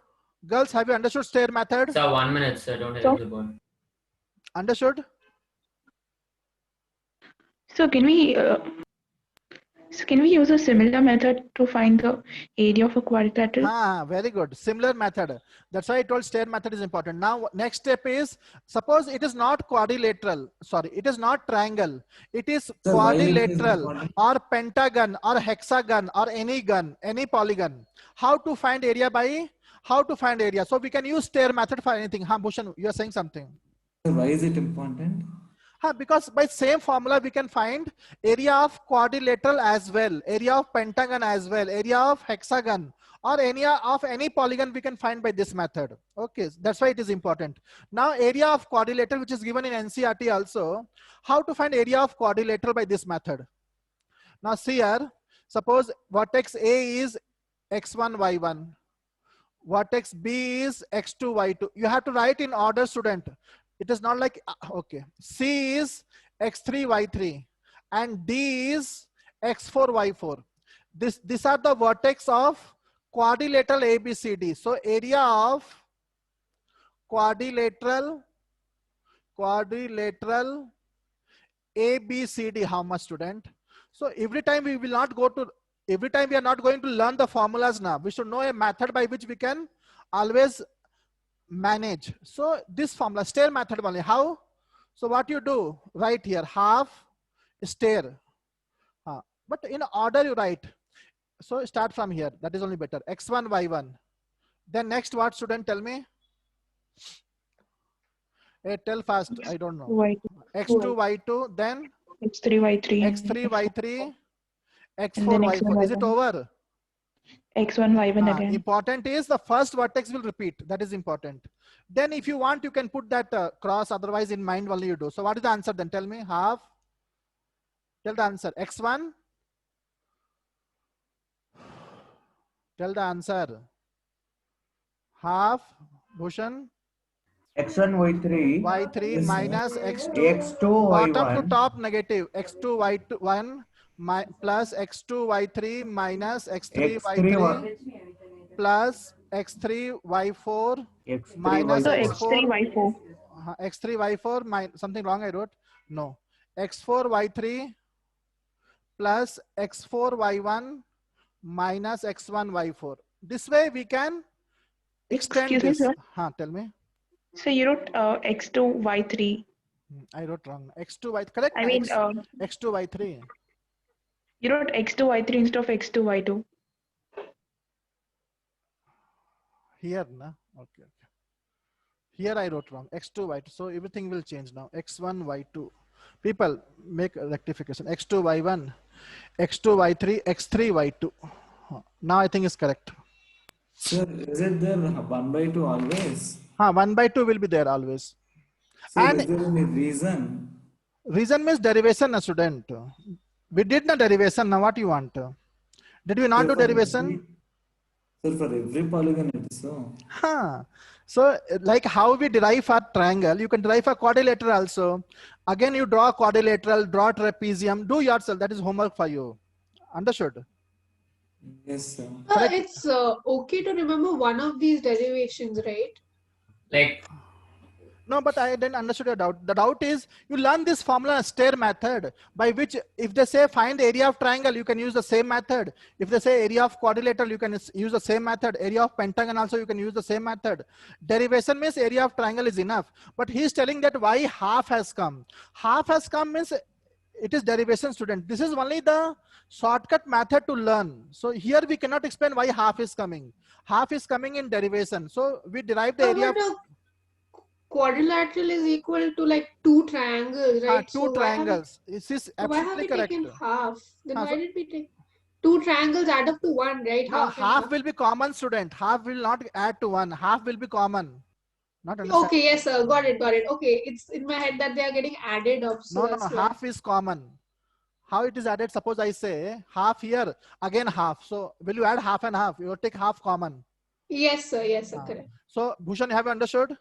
Girls, have you understood stair method? Sir, 1 minute, sir. Don't erase the board. Understood? So can we use a similar method to find the area of a quadrilateral? Very good. Similar method. That's why I told stair method is important. Now, next step is, suppose it is not quadrilateral. Sorry, it is not triangle. It is quadrilateral or pentagon or hexagon or any gun, any polygon. How to find area by? How to find area? So we can use stair method for anything. Bhushan, you are saying something. Why is it important? Because by same formula we can find area of quadrilateral as well, area of pentagon as well, area of hexagon, or area of any polygon we can find by this method. Okay, that's why it is important. Now area of quadrilateral, which is given in NCERT also, how to find area of quadrilateral by this method. Now see here, suppose vertex A is x1 y1, vertex B is x2 y2. You have to write in order, student. It is not like, okay, C is x3 y3 and D is x4 y4. These are the vertex of quadrilateral ABCD. So area of quadrilateral ABCD, how much, student? So every time we will not go to, every time we are not going to learn the formulas now. We should know a method by which we can always manage. So this formula, stair method only. How? So what you do, right here, half stair. But in order you write. So start from here. That is only better. x1, y1. Then next what, student, tell me? Hey, tell fast. I don't know. Y2. x2, y2. Then x3, y3. x3, y3. x4, y4. Is it over? x1, y1 again. Important is the first vertex will repeat. That is important. Then if you want, you can put that cross. Otherwise in mind only you do. So what is the answer then? Tell me. Half. Tell the answer. x1. Tell the answer. Half. Bhushan. x1 y3. y3 minus x2. x2 bottom y1. to top negative. x2 y1 plus x2 y3 minus x3 y3 plus x3 y4 minus x3 y4. x3 y4 something wrong I wrote. No. x4 y3 plus x4 y1 minus x1 y4. This way we can extend Excuse this. me, sir. Tell me. So you wrote x2 y3. I wrote wrong. x2 y, correct? I mean x2 y3. You wrote x2 y3 instead of x2 y2. Here, na? Okay. Here I wrote wrong. x2 y2. So everything will change now. x1 y2. People make a rectification. x2 y1, x2 y3, x3 y2. Now I think it's correct. Sir, is it there 1 by 2 always? 1 by 2 will be there always. Sir, And is there any reason? Reason means derivation, a student. We did the derivation. Now what you want? Did we not do derivation? Sir, for every polygon it is so. So like how we derive for triangle, you can derive for quadrilateral also. Again, you draw quadrilateral, draw trapezium, do yourself. That is homework for you. Understood? Yes, sir. It's okay to remember one of these derivations, right? Like, no, but I didn't understand your doubt. The doubt is you learn this formula stair method by which if they say find area of triangle, you can use the same method. If they say area of quadrilateral, you can use the same method. Area of pentagon also, you can use the same method. Derivation means area of triangle is enough. But he is telling that why half has come. Half has come means it is derivation, student. This is only the shortcut method to learn. So here we cannot explain why half is coming. Half is coming in derivation. So we derive the area of quadrilateral is equal to like two triangles, right? Two triangles. This is absolutely why have we correct. taken half? Then why did we take two triangles add up to one, right? No, half will be common, student. Half will not add to one. Half will be common. Not understand. Okay, yes, sir. Got it. Okay, it's in my head that they are getting added up. So no, half is common. how it is added? Suppose I say half here, again half. So will you add half and half? You will take half common. Yes, sir. Yes, sir. Correct. So Bhushan, have you understood?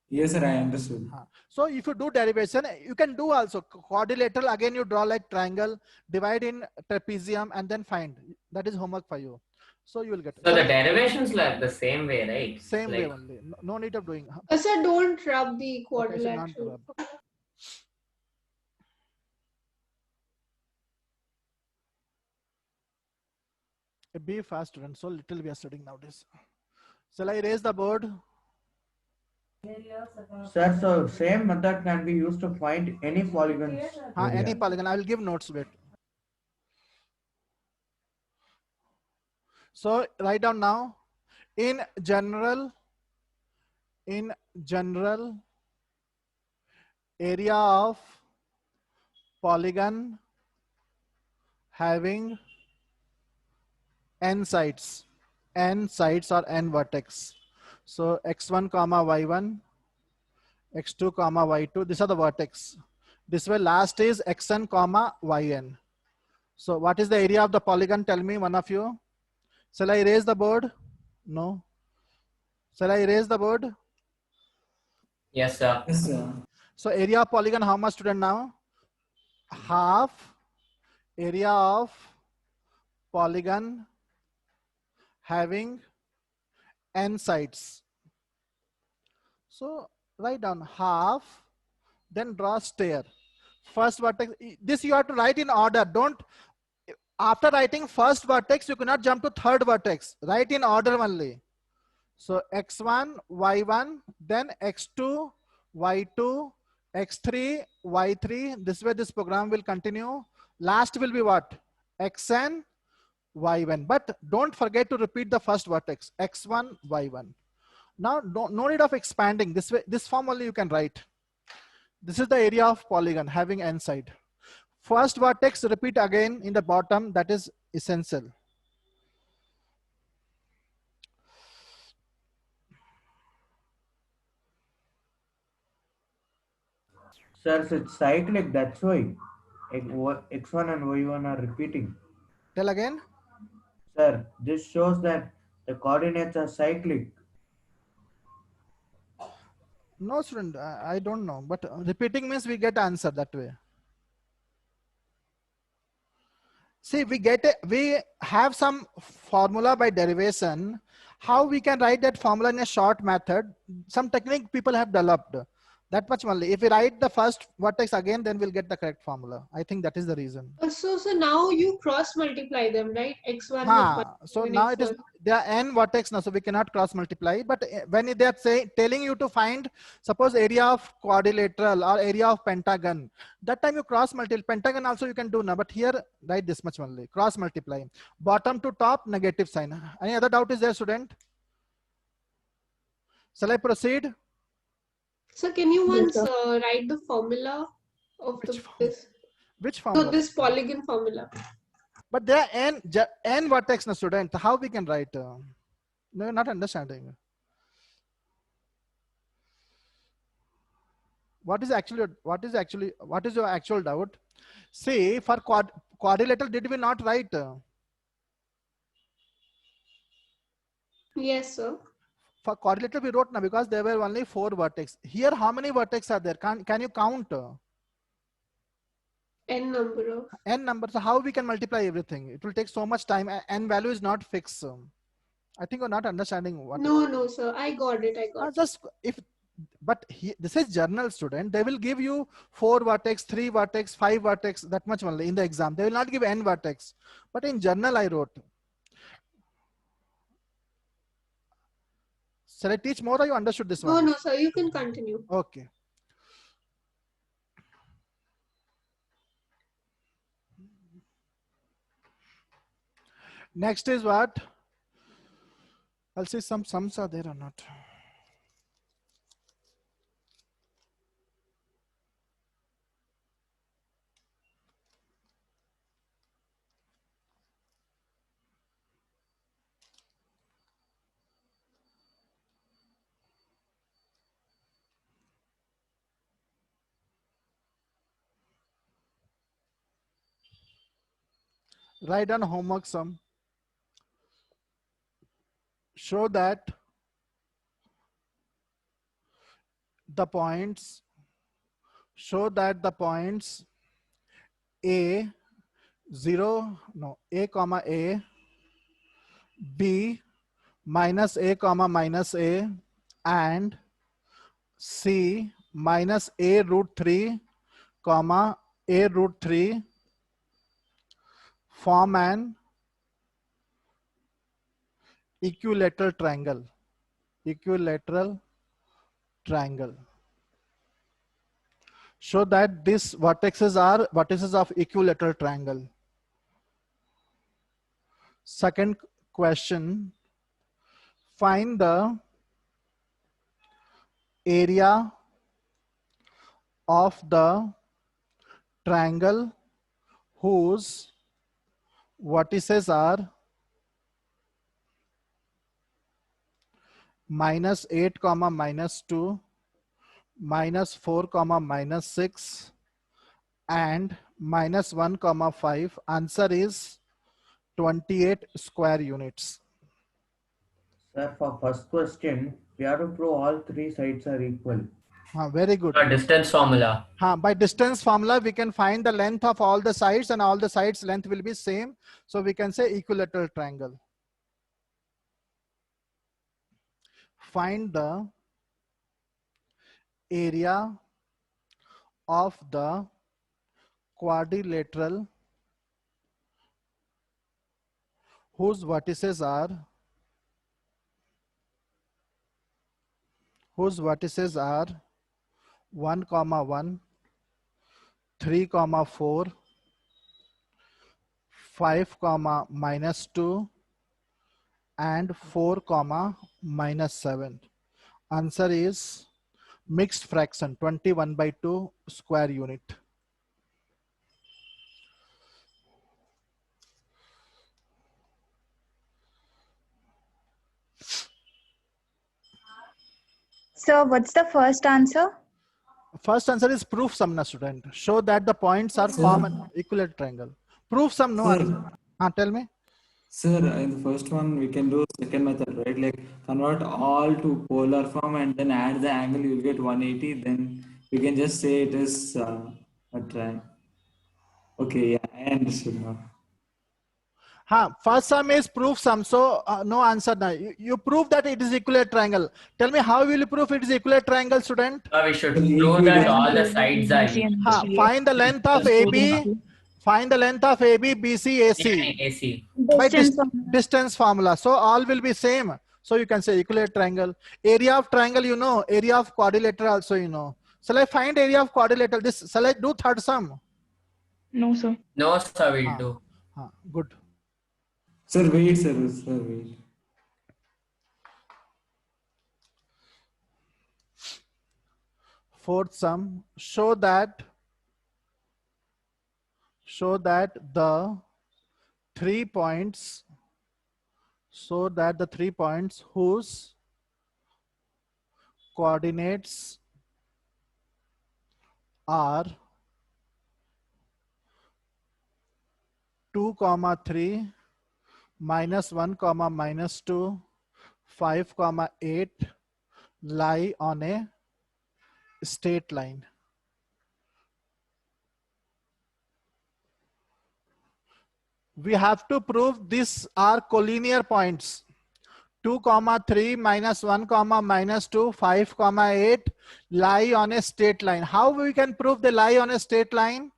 Yes, sir, I understood. So if you do derivation, you can do also quadrilateral. Again, you draw like triangle, divide in trapezium, and then find. That is homework for you. So you will get. So the derivations like the same way, right? Same way only. No need of doing. Sir, don't rub the Okay, so not quadrilateral. rub. Be fast, student. So little we are studying nowadays. Shall I raise the board? Sir, so same method can be used to find any polygons. Any polygon. I will give notes. Wait. So write down now. In general, area of polygon having n sides or n vertex. So x1 comma y1, x2 comma y2, these are the vertex. This way last is xn comma yn. So what is the area of the polygon? Tell me, one of you. Shall I erase the board? No. Shall I erase the board? Yes, sir. Yes, sir. So area of polygon, how much, student, now? Half area of polygon having n sides. So write down half, then draw stair. First vertex, this you have to write in order. Don't, after writing first vertex, you cannot jump to third vertex. Write in order only. So x1, y1, then x2, y2, x3, y3. This way this program will continue. Last will be what? xn, y1. But don't forget to repeat the first vertex, x1, y1. Now, no need of expanding. This way, this form only you can write. This is the area of polygon having n side. First vertex, repeat again in the bottom. That is essential. Sir, so it's cyclic, that's why x1 and y1 are repeating. Tell again. Sir, this shows that the coordinates are cyclic. No, student, I don't know. But repeating means we get answer that way. See, we have some formula by derivation. How we can write that formula in a short method? Some technique people have developed. That much only. If we write the first vertex again, then we'll get the correct formula. I think that is the reason. So now you cross multiply them, right? X1 with So y1 now X1. it is, there are n vertex now, so we cannot cross multiply. But when they are telling you to find, suppose area of quadrilateral or area of pentagon, that time you cross multiply. Pentagon also you can do now, but here write this much only. Cross multiply. Bottom to top, negative sign. Any other doubt is there, student? Shall I proceed? So can you once write the formula of this? Which formula? So this polygon formula. But there are n vertex, no, student. How we can write? No, you're not understanding. What is your actual doubt? See, for quadrilateral, did we not write? Yes, sir. For quadrilateral, we wrote now because there were only 4 vertex. Here, how many vertex are there? Can you count? N number of. N number. So how we can multiply everything? It will take so much time. N value is not fixed. I think you're not understanding what. No, sir. I got it. This is journal, student. They will give you 4 vertex, 3 vertex, 5 vertex, that much only in the exam. They will not give n vertex. But in journal, I wrote. Shall I teach more or you understood this one? No, sir. You can continue. Okay. Next is what? I'll see some sums are there or not. Write down homework sum. Show that the points A 0, no, A comma A, B minus A comma minus A, and C minus A root 3 comma A root 3 form an equilateral triangle. Show that these vertices are vertices of equilateral triangle. Second question, find the area of the triangle whose vertices are -8 comma -2, -4 comma -6, and -1 comma 5. Answer is 28 square units. Sir, for first question, we have to prove all three sides are equal. Very good. Distance formula. By distance formula, we can find the length of all the sides, and all the sides length will be same. So we can say equilateral triangle. Find the area of the quadrilateral whose vertices are 1 comma 1, 3 comma 4, 5 comma -2, and 4 comma -7. Answer is mixed fraction 21/2 square unit. So what's the first answer? First answer is proof sum, na student. Show that the points are common equilateral triangle. Proof sum, no answer. Tell me. Sir, in the first one, we can do second method, right? Like convert all to polar form and then add the angle, you'll get 180. Then we can just say it is a triangle. Okay, yeah, I understood now. First sum is proof sum, so no answer now. You prove that it is equilateral triangle. Tell me, how will you prove it is equilateral triangle, student? We should prove that all the sides are equal. Find the length of AB. Find the length of AB, BC, AC. AC. By distance formula. So all will be same. So you can say equilateral triangle. Area of triangle, you know. Area of quadrilateral also, you know. Shall I find area of quadrilateral? Shall I do third sum? No, sir. No, sir, we'll do. Good. Sir, wait, sir, wait. Fourth sum, show that the 3 points, whose coordinates are 2, 3, -1, -2, 5, 8 lie on a straight line. We have to prove these are collinear points. 2, 3, -1, -2, 5, 8 lie on a straight line. How we can prove they lie on a straight line?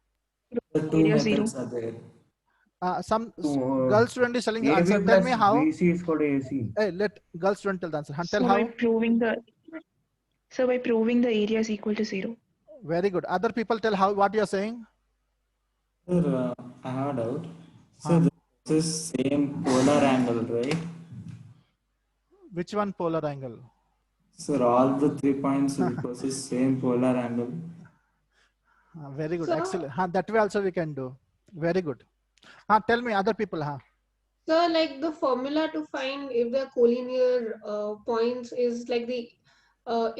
The two methods are there. Some girl student is telling the answer. Tell me how. BC is called AC. Hey, let girl student tell the answer. Tell how. By proving the area is equal to 0. Very good. Other people tell how. What you are saying? Sir, I have a doubt. So this is same polar angle, right? Which one polar angle? Sir, all the 3 points will possess same polar angle. Very good. Excellent. That way also we can do. Very good. Tell me, other people. So, like the formula to find if the collinear points is like the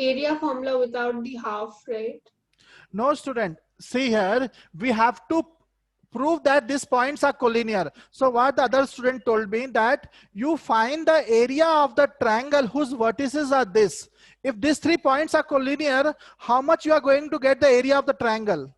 area formula without the half, right? No, student. See here, we have to prove that these points are collinear. So what the other student told me that you find the area of the triangle whose vertices are this. If these 3 points are collinear, how much you are going to get the area of the triangle?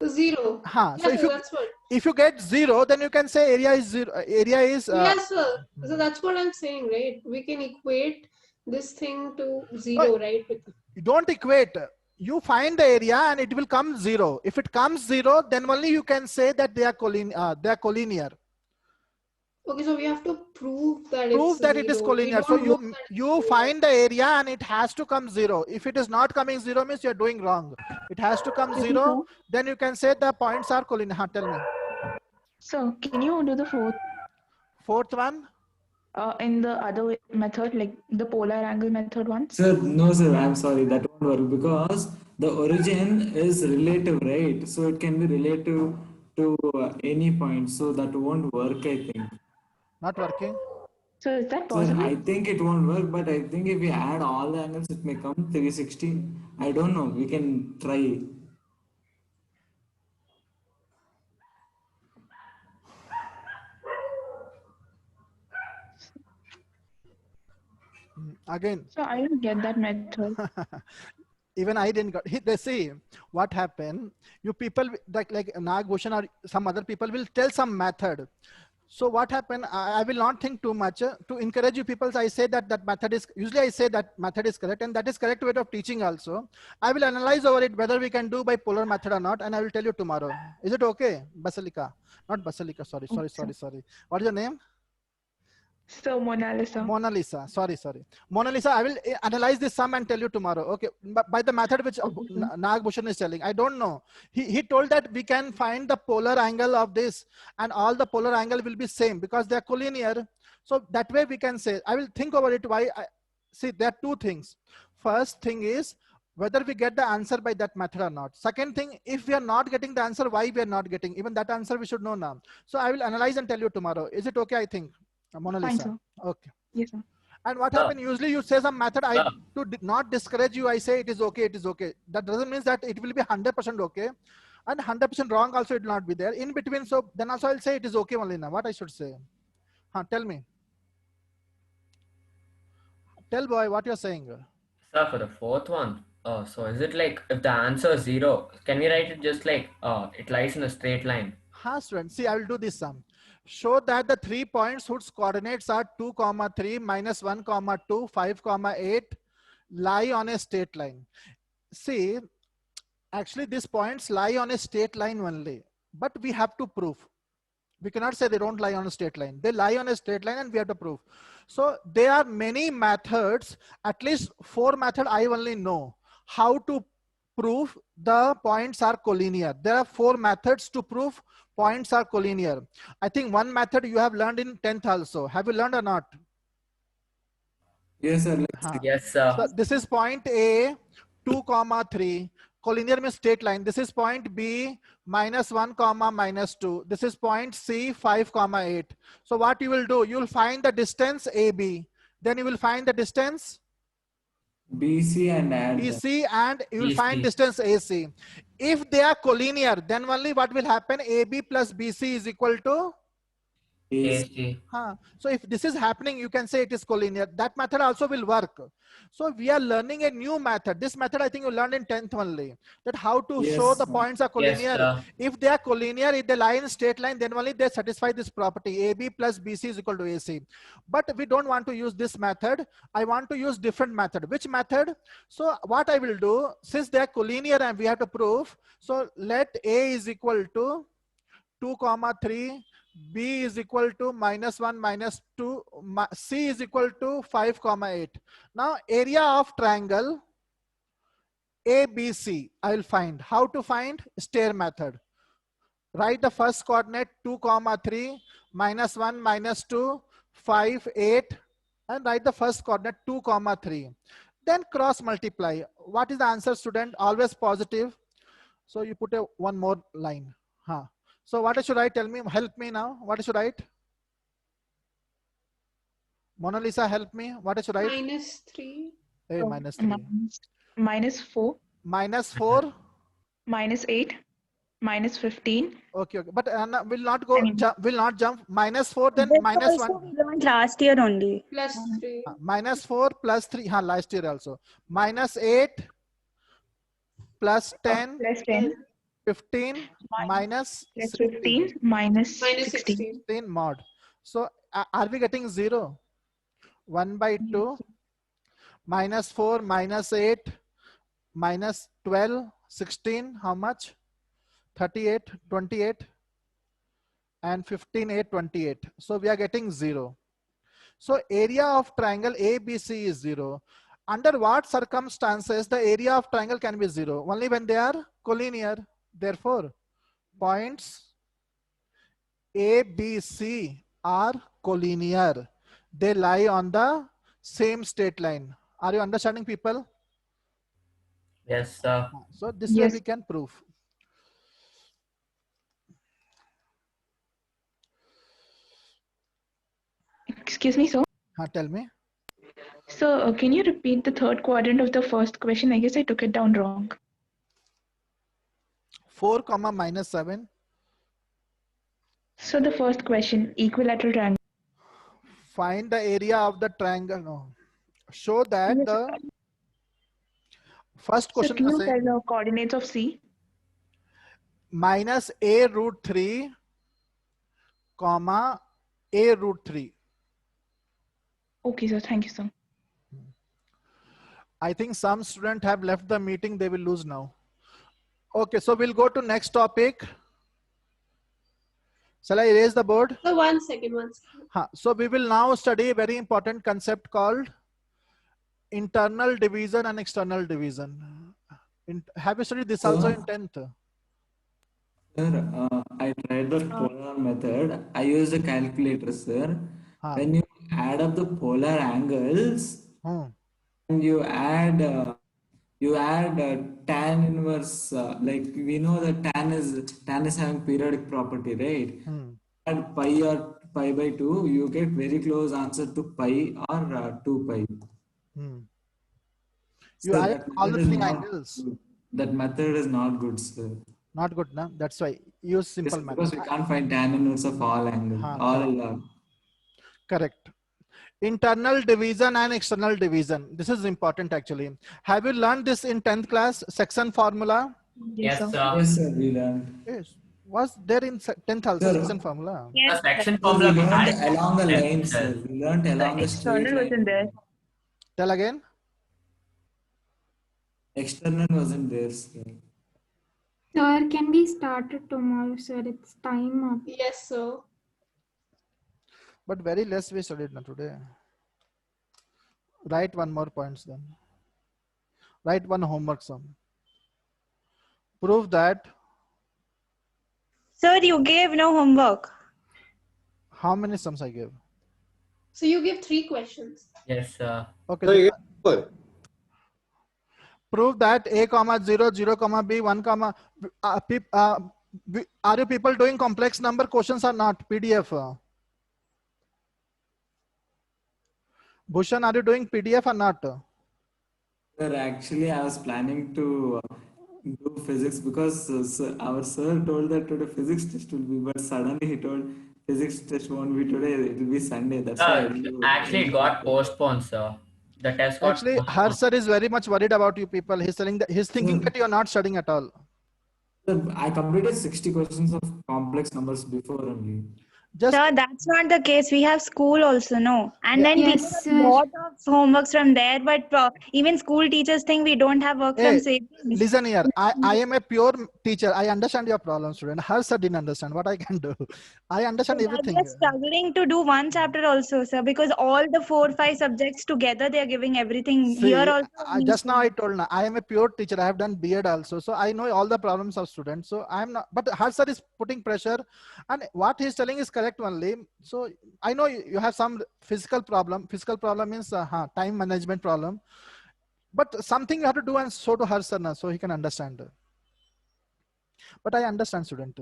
0. So Yes, sir, that's what. if you get 0, then you can say area is 0. Area is yes, sir. So that's what I'm saying, right? We can equate this thing to 0, right? You don't equate. You find the area and it will come 0. If it comes 0, then only you can say that they are collinear. Okay, so we have to prove that it is collinear. So you find the area and it has to come 0. If it is not coming 0, means you're doing wrong. It has to come 0. Then you can say the points are collinear. Tell me. So can you do the fourth one? In the other method, like the polar angle method one? Sir, no, sir. I'm sorry. That won't work because the origin is relative, right? So it can be relative to any point. So that won't work, I think. Not working. So is that possible? Sir, I think it won't work, but I think if we add all the angles, it may come 360. I don't know. We can try. Again. So I didn't get that method. Even I didn't get. They see what happened. You people like Nag, Bhushan or some other people will tell some method. So what happened? I will not think too much to encourage you people. I say that method is usually I say that method is correct, and that is correct way of teaching also. I will analyze over it whether we can do by polar method or not, and I will tell you tomorrow. Is it okay? Basilica, not Basilica. Sorry. What is your name? So Mona Lisa. Mona Lisa. Sorry. Mona Lisa, I will analyze this sum and tell you tomorrow. Okay. But by the method which Nag Bhushan is telling, I don't know. He told that we can find the polar angle of this and all the polar angle will be same because they are collinear. So that way we can say, I will think over it. See, there are 2 things. First thing is whether we get the answer by that method or not. Second thing, if we are not getting the answer, why we are not getting? Even that answer we should know now. So I will analyze and tell you tomorrow. Is it okay? I think. Mona Lisa. Fine, sir. Okay. Yes, sir. And what happened? Usually you say some method. To not discourage you, I say it is okay. It is okay. That doesn't mean that it will be 100% okay, and 100% wrong also it will not be there in between. So then also I'll say it is okay only now. What I should say? Tell me. Tell boy what you're saying. Sir, for the fourth one. So is it like if the answer is 0, can we write it just like it lies in a straight line? Student. See, I will do this sum. Show that the 3 points whose coordinates are 2, 3, -1, 2, 5, 8 lie on a straight line. See, actually these points lie on a straight line only, but we have to prove. We cannot say they don't lie on a straight line. They lie on a straight line and we have to prove. So there are many methods, at least 4 methods I only know how to prove the points are collinear. There are 4 methods to prove points are collinear. I think one method you have learned in 10th also. Have you learned or not? Yes, sir. Yes, sir. So this is point A, 2, 3. Collinear means straight line. This is point B, -1, -2. This is point C, 5, 8. So what you will do? You will find the distance AB. Then you will find the distance BC and add BC, and you will find distance AC. If they are collinear, then only what will happen? AB plus BC is equal to AC. So if this is happening, you can say it is collinear. That method also will work. So we are learning a new method. This method I think you learned in 10th only. That how to show the points are collinear. Yes, if they are collinear, if they lie in straight line, then only they satisfy this property. AB plus BC is equal to AC. But we don't want to use this method. I want to use different method. Which method? So what I will do, since they are collinear and we have to prove. So let A is equal to 2, 3. B is equal to -1, -2, C is equal to 5, 8. Now area of triangle ABC, I will find. How to find? Stair method. Write the first coordinate 2, 3, -1, -2, 5, 8, and write the first coordinate 2, 3. Then cross multiply. What is the answer, student? Always positive. So you put one more line. So what I should write? Tell me, help me now. What I should write? Mona Lisa, help me. What I should write? -3. -3. -4. -4. -8. minus 15. Okay, okay. But will not go, will not jump. -4, then This -1. also we learned last year only. Plus 3. -4 plus 3. Last year also. -8 plus 10. Plus 10. 15 minus Plus 16. 15 minus Minus 16. 16. Mod. So are we getting 0? 1 by 2. -4 minus 8 minus 12, 16. How much? 38, 28. And 15, 8, 28. So we are getting 0. So area of triangle ABC is 0. Under what circumstances the area of triangle can be 0? Only when they are collinear. Therefore, points A, B, C are collinear. They lie on the same straight line. Are you understanding, people? Yes, sir. So this way we can prove. Excuse me, sir. Tell me. So can you repeat the third quadrant of the first question? I guess I took it down wrong. 4, -7. So the first question, equilateral triangle. Find the area of the triangle. No. Show that Yes, the first So question can you was tell the coordinates of C? -a√3, comma a√3. Okay, sir. Thank you, sir. I think some students have left the meeting. They will lose now. Okay, so we'll go to next topic. Shall I erase the board? So one second. So we will now study a very important concept called internal division and external division. Have you studied this also in 10th? Sir, I tried the polar method. I used a calculator, sir. When you add up the polar angles and you add tan inverse, like we know that tan is having periodic property, right? Add pi or pi by 2, you get very close answer to pi or 2 pi. You add all the 3 angles. That method is not good, sir. Not good, no? That's why use simple method. Because we can't find tan inverse of all angles. Correct. Internal division and external division. This is important actually. Have you learned this in 10th class section formula? Yes, sir. Yes, sir, we learned. Yes. Was there in 10th also section formula? The section We formula we learned had along the it lines, sir. itself. We learned along the straight External line. wasn't there. Tell again. External wasn't there, sir. Sir, can we start it tomorrow, sir? It's time up. Yes, sir. But very less we studied now today. Write one more points then. Write one homework sum. Prove that. Sir, you gave no homework. How many sums I gave? So you give 3 questions. Yes, sir. Okay. So you get Prove that a comma 0, 0 comma b, 1 comma. Are you people doing complex number questions or not? PDF. Bhushan, are you doing PDF or not? Sir, actually, I was planning to do physics because our sir told that today physics test will be, but suddenly he told physics test won't be today, it will be Sunday. That's why I didn't do Actually, it got postponed, sir. The test got Actually, postponed. her sir is very much worried about you people. He's telling that he's thinking that you're not studying at all. Sir, I completed 60 questions of complex numbers before only. Just Sir, that's not the case. We have school also, no? And then we Yes, get a lot of homeworks from there, but even school teachers think we don't have work from Hey, savings. listen here. I am a pure teacher. I understand your problem, student. Her sir didn't understand what I can do. I understand everything. They're struggling to do one chapter also, sir, because all the 4-5 subjects together, they are giving everything. See, Here also. just now I told her, I am a pure teacher. I have done B.Ed also. So I know all the problems of students. So I am not, but her sir is putting pressure and what he's telling is correct only. So I know you have some physical problem. Physical problem means time management problem. But something you have to do and show to her sir now, so he can understand. But I understand, student.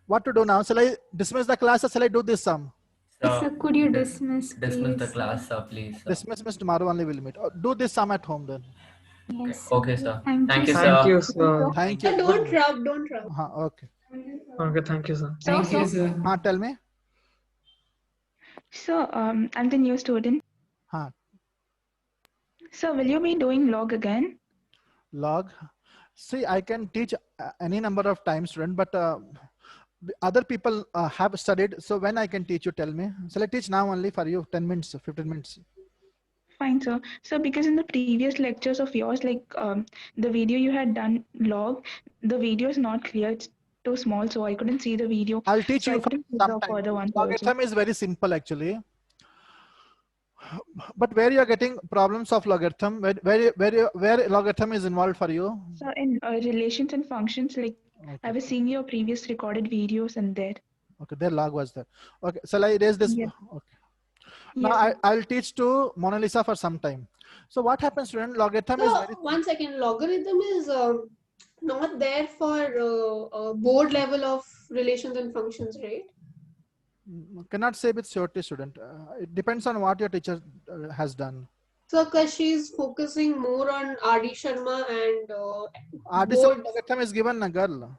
What to do now? Shall I dismiss the class or shall I do this sum? Sir, could you dismiss, Dismiss the please? class, sir, please. Sir. Dismiss means tomorrow only we'll meet. Do this sum at home then. Yes. Okay, sir. Thank Thank you, you, sir. Thank sir. you, sir. Thank So you. don't rub, don't rub. Okay. Okay, thank you, sir. Thank you, sir. Tell me. So, I'm the new student. Huh. So, will you be doing log again? Log. See, I can teach any number of times, student, but other people have studied. So when I can teach you, tell me. Shall I teach now only for you? 10 minutes, 15 minutes. Fine, sir. So, because in the previous lectures of yours, like the video you had done log, the video is not clear. It's too small, so I couldn't see the video. I'll teach So you I couldn't see the sometime. further ones also. Logarithm is very simple actually. But where you are getting problems of logarithm, where logarithm is involved for you? So in relations and functions, like I was seeing your previous recorded videos and there. Okay, their log was there. Okay, shall I erase this? Yeah. Okay. Now I'll teach to Mona Lisa for some time. So what happens, student? Logarithm is very. 1 second. Logarithm is not there for board level of relations and functions, right? Cannot say with surety, student. It depends on what your teacher has done. So, because she's focusing more on R.D. Sharma and RD logarithm is given a girl.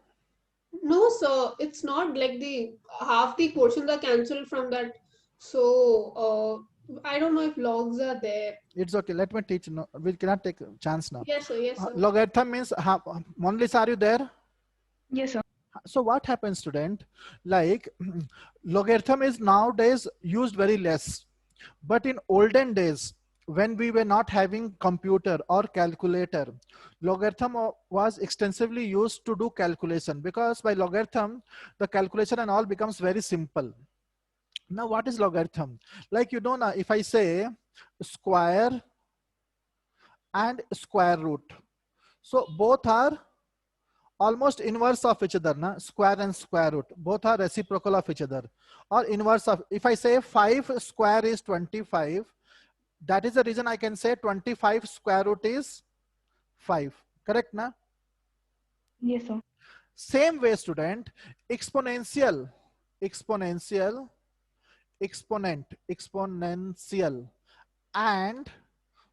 No, sir, it's not like the half the portions are cancelled from that. So, I don't know if logs are there. It's okay. Let me teach. No, we cannot take a chance now. Yes, sir. Yes, sir. Logarithm means, Mona Lisa, are you there? Yes, sir. So what happens, student? Like logarithm is nowadays used very less, but in olden days, when we were not having computer or calculator, logarithm was extensively used to do calculation, because by logarithm, the calculation and all becomes very simple. Now, what is logarithm? Like, you know, if I say square and square root, so both are almost inverse of each other, na? Square and square root, both are reciprocal of each other, or inverse of. If I say 5 square is 25, that is the reason I can say 25 square root is 5. Correct, na? Yes, sir. Same way, student, exponential, exponential and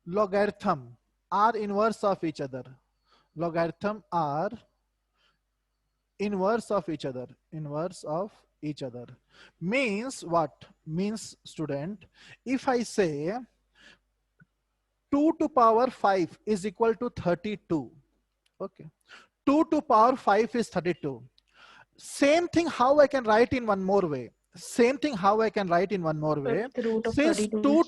logarithm are inverse of each other. Logarithm are inverse of each other. Means what? Means, student, if I say 2 to power 5 is equal to 32. Okay. 2 to power 5 is 32. Same thing how I can write in one more way. Since 2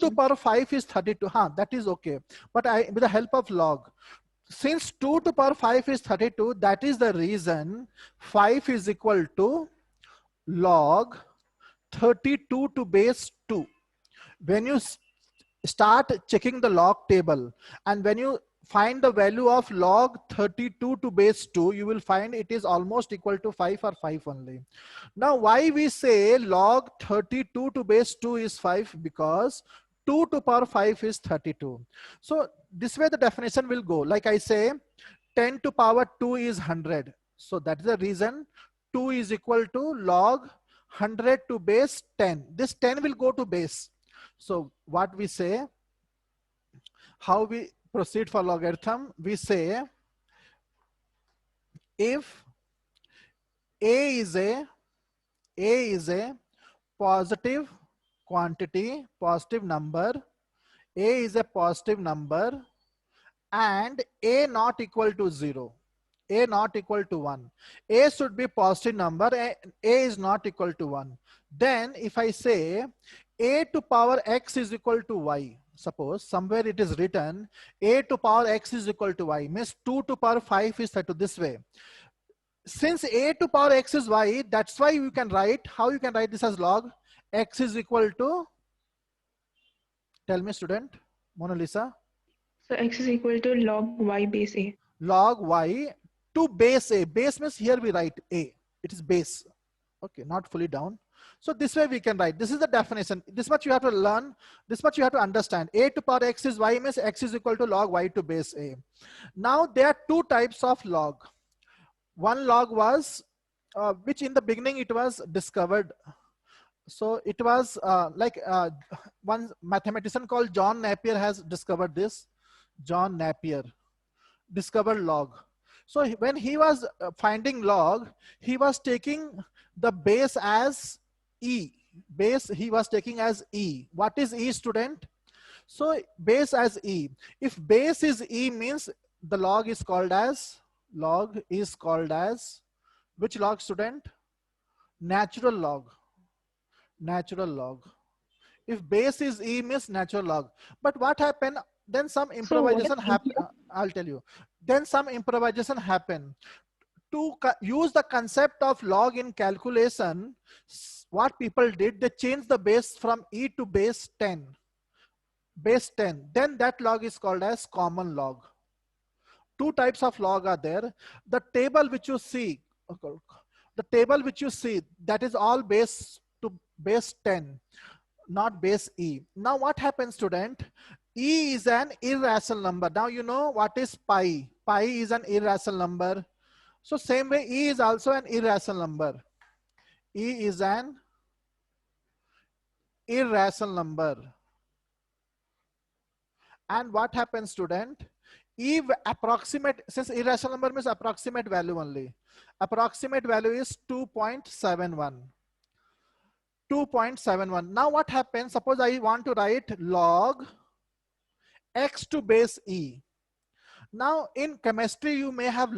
to power 5 is 32, that is okay. But with the help of log, since 2 to power 5 is 32, that is the reason 5 is equal to log 32 to base 2. When you start checking the log table, and when you find the value of log 32 to base 2, you will find it is almost equal to 5 or 5 only. Now, why we say log 32 to base 2 is 5? Because 2 to power 5 is 32. So this way the definition will go. Like I say, 10 to power 2 is 100. So that is the reason 2 is equal to log 100 to base 10. This 10 will go to base. So what we say, how we proceed for logarithm, we say if a is a positive quantity, positive number, a is a positive number, and a not equal to 0, a not equal to 1, a should be positive number, a is not equal to 1. Then if I say a to power x is equal to y, suppose somewhere it is written a to power x is equal to y, means 2 to power 5 is set to this way. Since a to power x is y, that's why you can write, how you can write this as log x is equal to, tell me, student, Mona Lisa. So x is equal to log y base a. Log y to base a. Base means here we write a. It is base. Okay, not fully down. So this way we can write. This is the definition. This much you have to learn. This much you have to understand. A to power x is y, means x is equal to log y to base a. Now there are two types of log. One log was, which in the beginning it was discovered. So it was one mathematician called John Napier has discovered this. John Napier. discovered log. So when he was finding log, he was taking the base as E. Base he was taking as E. What is E, student? So base as E. If base is E means the log is called as which log, student? Natural log. Natural log. If base is E means natural log. But what happened? Then some improvisation happened. I'll tell you. Then some improvisation happened. To use the concept of log in calculation, what people did, they changed the base from E to base 10. Base 10. Then that log is called as common log. Two types of log are there. The table which you see, that is all base to base 10, not base E. Now what happens, student? E is an irrational number. Now you know what is pi. Pi is an irrational number. So same way E is also an irrational number. E is an irrational number. And what happens, student? E approximate, since irrational number means approximate value only. Approximate value is 2.71. 2.71. Now what happens? Suppose I want to write log x to base E. Now in chemistry, you may have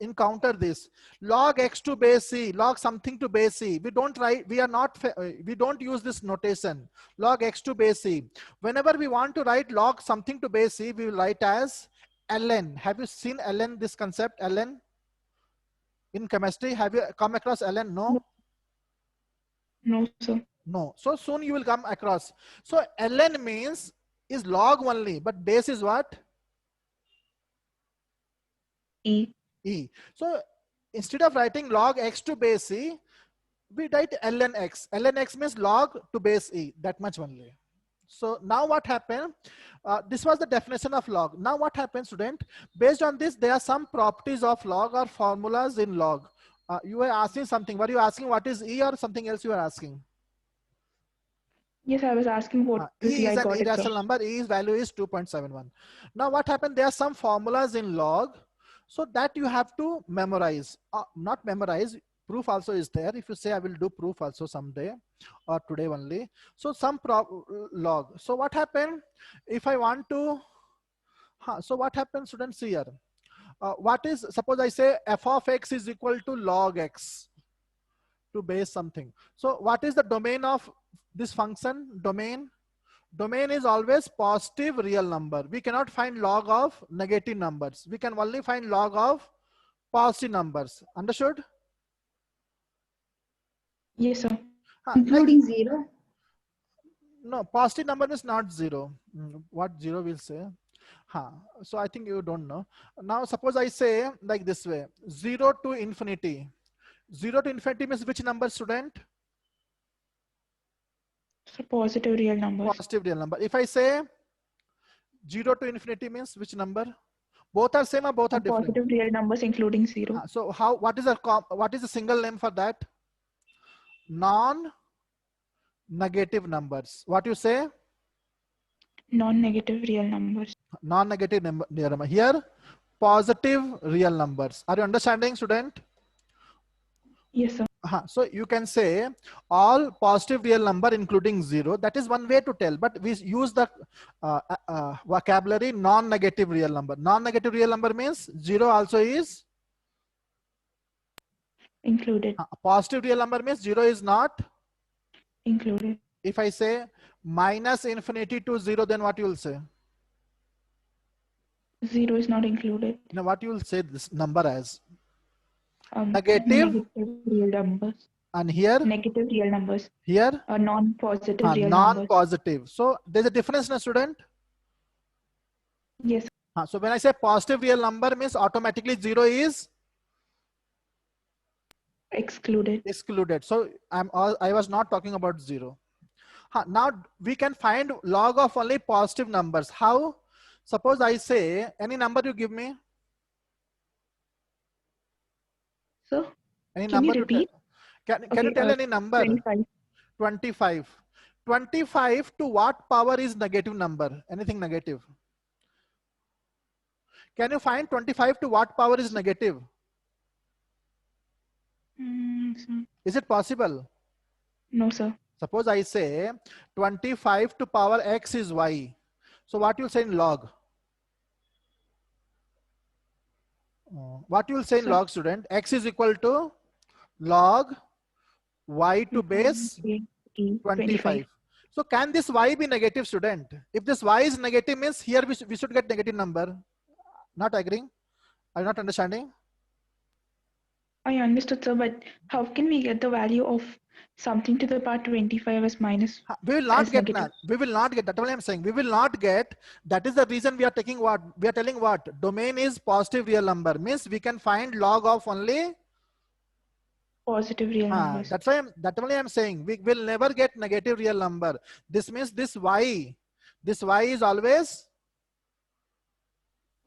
encounter this log x to base E, log something to base E. We don't use this notation, log x to base E. Whenever we want to write log something to base E, we will write as ln. Have you seen ln, this concept ln? In chemistry, have you come across ln? No? No, sir. No. So soon you will come across. So ln means is log only, but base is what? E. E. So instead of writing log x to base E, we write ln x. Ln x means log to base E, that much only. So now what happened? This was the definition of log. Now what happens, student? Based on this, there are some properties of log or formulas in log. You were asking something. Were you asking what is E or something else you were asking? Yes, I was asking what E is an irrational number. E's value is 2.71. Now what happened? There are some formulas in log, so that you have to memorize. Not memorize, proof also is there. If you say I will do proof also someday or today only. So some log. So what happened if I want to, so what happens, students, here? What is, suppose I say f of x is equal to log x to base something. So what is the domain of this function? Domain is always positive real number. We cannot find log of negative numbers. We can only find log of positive numbers. Understood? Yes, sir. Including zero? No, positive number is not zero. What zero will say? So I think you don't know. Now suppose I say like this way, 0 to infinity. 0 to infinity means which number, student? So positive real number. Positive real number. If I say 0 to infinity means which number? Both are same or both are different? Positive real numbers including 0. So what is the single name for that? Non-negative numbers. What you say? Non-negative real numbers. Non-negative number. Here, positive real numbers. Are you understanding, student? Yes, sir. So you can say all positive real number including 0. That is one way to tell, but we use the vocabulary non-negative real number. Non-negative real number means 0 also is included. Positive real number means 0 is not included. If I say minus infinity to 0, then what you will say? 0 is not included. Now what you will say this number as? Negative real numbers. And here? Negative real numbers. Here? Non-positive real numbers. Non-positive. So there's a difference, na, student? Yes. So when I say positive real number means automatically 0 is? Excluded. Excluded. So I was not talking about 0. Now we can find log of only positive numbers. How? Suppose I say any number you give me. So any can number you repeat? Can you tell any number? 25. 25. 25 to what power is negative number? Anything negative? Can you find 25 to what power is negative? Is it possible? No, sir. Suppose I say 25 to power x is y. So what you'll say in log? What you'll say in log, student? X is equal to log y to base 25. So can this y be negative, student? If this y is negative, means here we should get negative number. Not agreeing? Are you not understanding? I understood, sir, but how can we get the value of something to the power 25 as minus? We will not get negative? that. We will not get. That's what I'm saying. We will not get. That is the reason we are taking what? We are telling what? Domain is positive real number. Means we can find log of only positive real numbers. That's why I'm saying we will never get negative real number. This means this y is always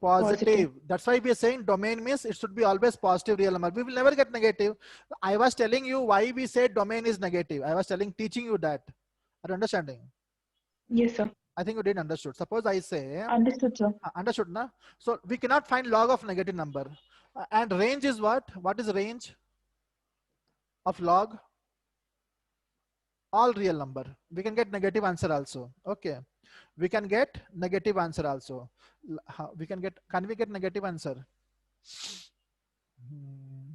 positive. That's why we are saying domain means it should be always positive real number. We will never get negative. I was telling you why we said domain is negative. I was teaching you that. Are you understanding? Yes, sir. I think you didn't understood. Suppose I say understood, sir. Understood, na? So we cannot find log of negative number. And range is what? What is range of log? All real number. We can get negative answer also. Okay. We can get negative answer also. Can we get negative answer?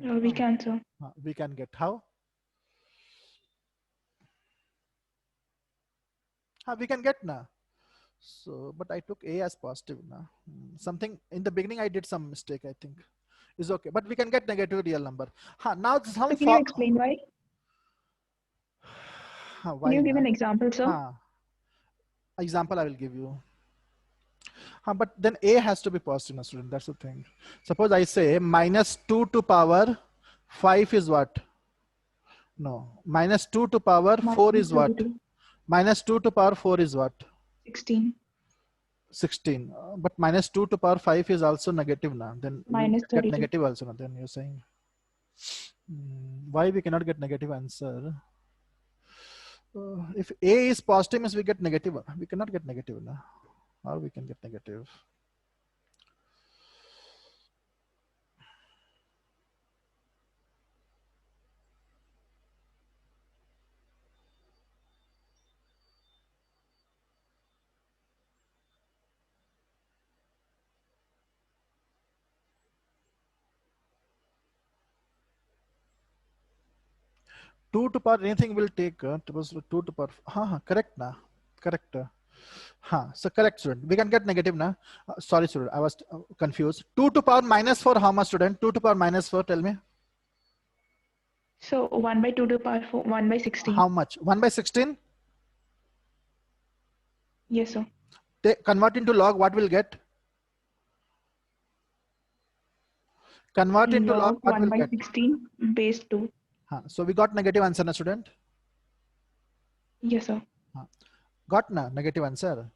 We can, sir. We can get how? We can get na. So, but I took A as positive na. Something in the beginning I did some mistake, I think. Is okay, but we can get negative real number. Now some. So can you explain why? Why can you give an example, sir? Example I will give you. But then A has to be positive, student. That's the thing. Suppose I say minus 2 to power 5 is what? No. Minus 2 to power 4 is what? Minus 2 to power 4 is what? 16. 16. But minus 2 to power 5 is also negative now. Then minus get negative also now. Then you're saying why we cannot get negative answer? If A is positive means we get negative. We cannot get negative now. Or we can get negative. Two to power anything will take. Suppose 2 to power. Correct na. Correct. So correct, student. We can get negative now. Sorry, student. I was confused. 2 to power minus 4. How much, student? 2 to power minus 4. Tell me. So 1 by 2 to the power 4. 1 by 16. How much? 1 by 16? Yes, sir. Convert into log. What will get? Convert into log. What 1 will by get? 16 base 2. So we got negative answer, na, student? Yes, sir. Got na negative answer.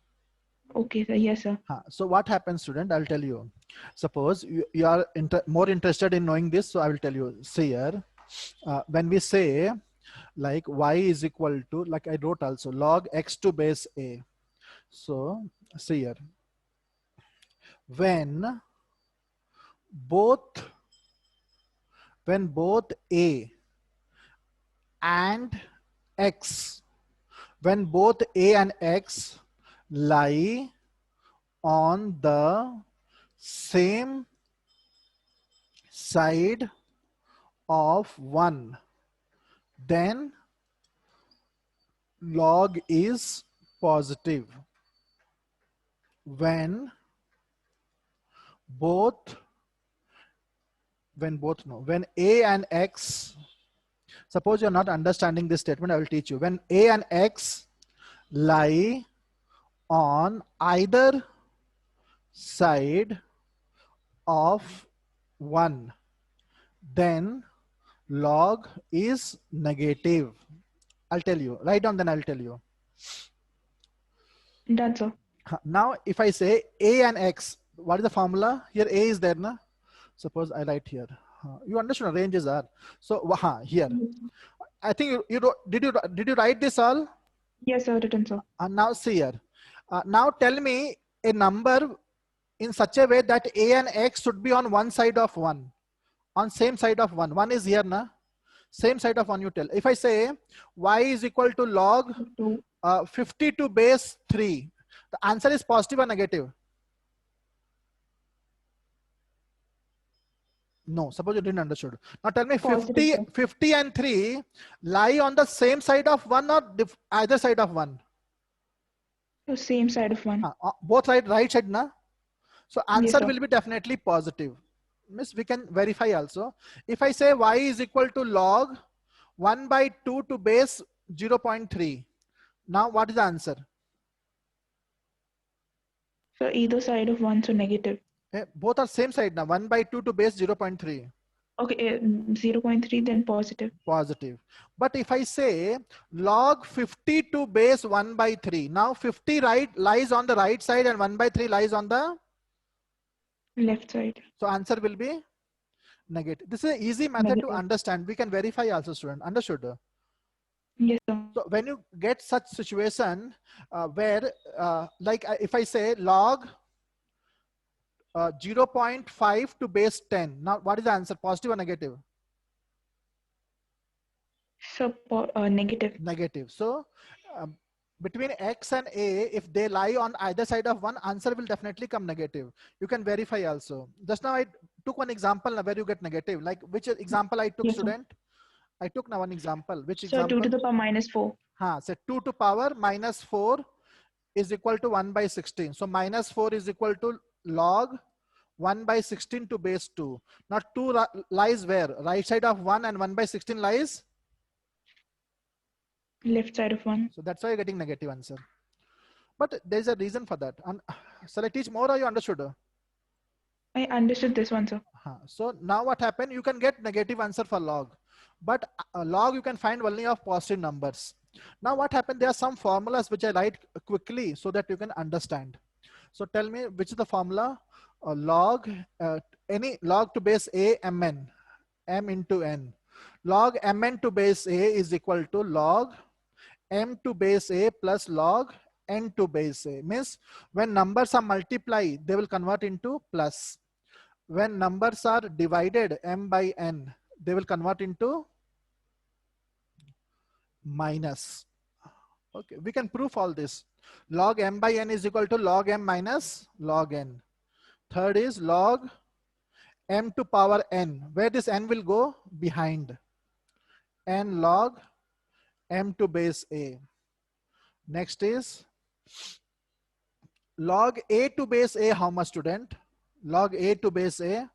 Okay, sir. Yes, sir. So what happens, student? I'll tell you. Suppose you are more interested in knowing this, so I will tell you. See here, when we say like y is equal to, like I wrote also, log x to base a. So see here, when both a and x, when both a and x lie on the same side of 1, then log is positive. When a and x, suppose you're not understanding this statement, I will teach you. When a and x lie on either side of 1, then log is negative. I'll tell you. Write down, then I'll tell you. Done, sir. Now, if I say a and x, what is the formula? Here a is there, na? Suppose I write here. You understand ranges are. So here, I think did you write this all? Yes, sir. Written, sir. Now see here. Now tell me a number in such a way that a and x should be on one side of 1, on same side of 1. 1 is here, na? Same side of 1 you tell. If I say y is equal to log 50 to base 3, the answer is positive or negative? No, suppose you didn't understood. Now tell me, Positive, 50 and 3 lie on the same side of 1 or either side of 1? So same side of 1. Both right side, na? So answer sir. will be definitely positive. Miss, we can verify also. If I say y is equal to log 1 by 2 to base 0.3. Now what is the answer? So either side of 1, so negative. Both are same side now. 1 by 2 to base 0.3. Okay, 0.3 then positive. Positive. But if I say log 50 to base 1 by 3. Now 50 lies on the right side and 1 by 3 lies on the left side. So answer will be negative. This is an easy method to understand. We can verify also, student. Understood? Yes, sir. So when you get such situation where like if I say log 0.5 to base 10. Now what is the answer? Positive or negative? So negative. Negative. So between x and a, if they lie on either side of 1, answer will definitely come negative. You can verify also. Just now I took one example where you get negative. Like which example I took, yes, student? I took now one example. Which so example? 2 to the power minus 4. So 2 to power minus 4 is equal to 1 by 16. So minus 4 is equal to log 1 by 16 to base 2. Now 2 lies where? Right side of 1 and 1 by 16 lies? Left side of 1. So that's why you're getting negative answer. But there's a reason for that. Shall I teach more or you understood? I understood this one, sir. So now what happened? You can get negative answer for log. But log you can find only of positive numbers. Now what happened? There are some formulas which I write quickly so that you can understand. So tell me which is the formula? Log, any log to base a mn, m into n. Log mn to base a is equal to log m to base a plus log n to base a. Means when numbers are multiplied, they will convert into plus. When numbers are divided, m by n, they will convert into minus. Okay, we can prove all this. Log m by n is equal to log m minus log n. Third is log m to power n. Where this n will go? Behind. N log m to base a. Next is log a to base a. How much, student? Log a to base a.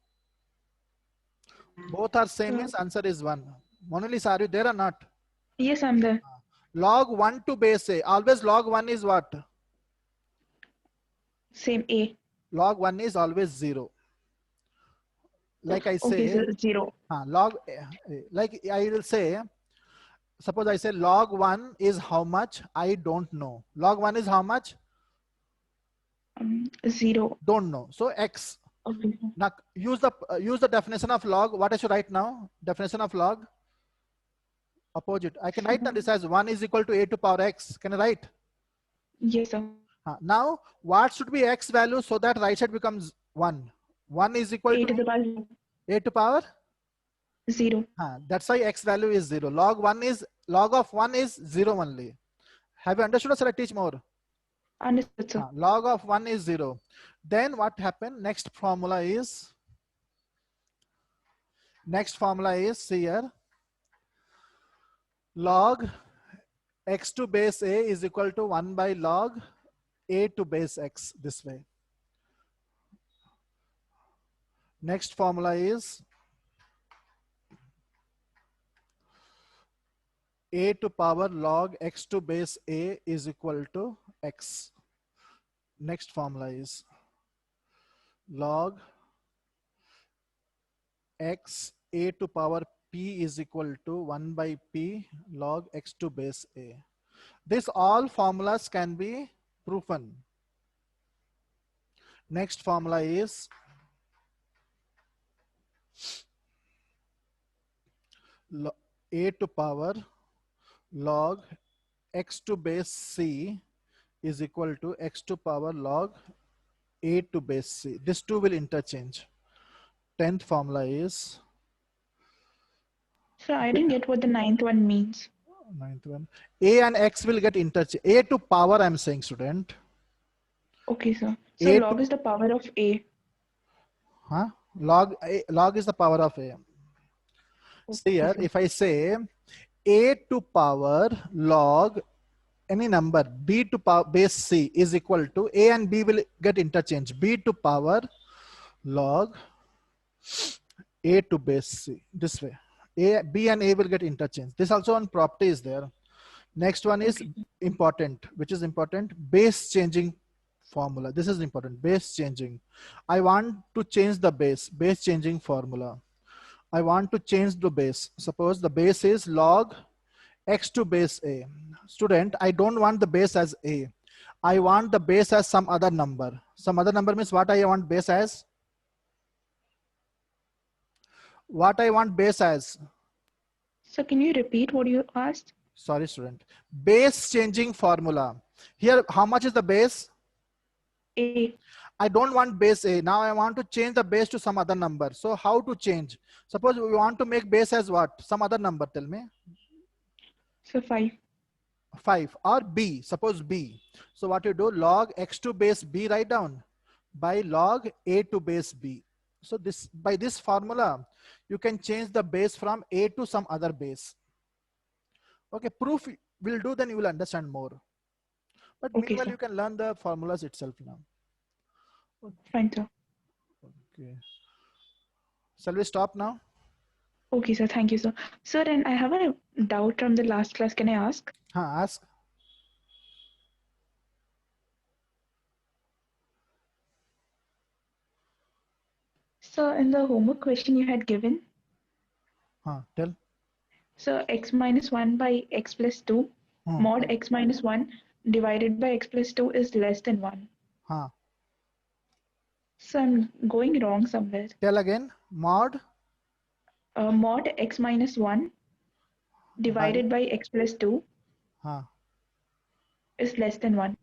Both are same. Means answer is 1. Monalisa, are you there or not? Yes, I'm there. Log 1 to base a. Always log 1 is what? Same a. Log 1 is always 0. Like I say, okay, so 0. Log, like I will say, suppose I say log 1 is how much? I don't know. Log 1 is how much? 0. Don't know. So x. Okay. Now use the definition of log. What I should write now? Definition of log. Opposite. I can write now this as 1 is equal to a to power x. Can I write? Yes, sir. Now what should be x value so that right side becomes 1? 1 is equal a to the power a to power 0. That's why x value is 0. Log of 1 is 0 only. Have you understood or shall I teach more? Understood, sir. Log of 1 is 0. Then what happened? Next formula is here. Log x to base a is equal to 1 by log a to base x, this way. Next formula is a to power log x to base a is equal to x. Next formula is log x a to power p is equal to 1 by p log x to base a. This all formulas can be proven. Next formula is a to power log x to base c is equal to x to power log A to base C. This 2 will interchange. 10th formula is. So I didn't get what the 9th one means. 9th one. A and X will get interchanged. A to power, I'm saying, student. Okay, sir. So A log is the power of A. Huh? Log is the power of A. See here, sir. if I say A to power log any number B to power base C is equal to A and B will get interchanged. B to power log A to base C. This way. B and A will get interchanged. This also one property is there. Next one is important, which is important. Base changing formula. This is important. Base changing. I want to change the base changing formula. I want to change the base. Suppose the base is log X to base A. Student, I don't want the base as A. I want the base as some other number. Some other number means what I want base as? What I want base as? So can you repeat what you asked? Sorry, student. Base changing formula. Here, how much is the base? A. I don't want base A. Now I want to change the base to some other number. So how to change? Suppose we want to make base as what? Some other number, tell me. So 5. 5 or B. Suppose B. So what you do? Log X to base B, write down by log A to base B. So this, by this formula, you can change the base from A to some other base. Okay, proof will do, then you will understand more. But meanwhile, you can learn the formulas itself now. Fine, sir. Okay. Shall we stop now? Okay, sir. Thank you, sir. Sir, and I have a doubt from the last class. Can I ask? Ask. So in the homework question you had given, Tell. so x minus 1 by x plus 2, mod x minus 1 divided by x plus 2 is less than 1. So I'm going wrong somewhere. Tell again. Mod? Mod x minus 1 divided by x plus 2 is less than 1.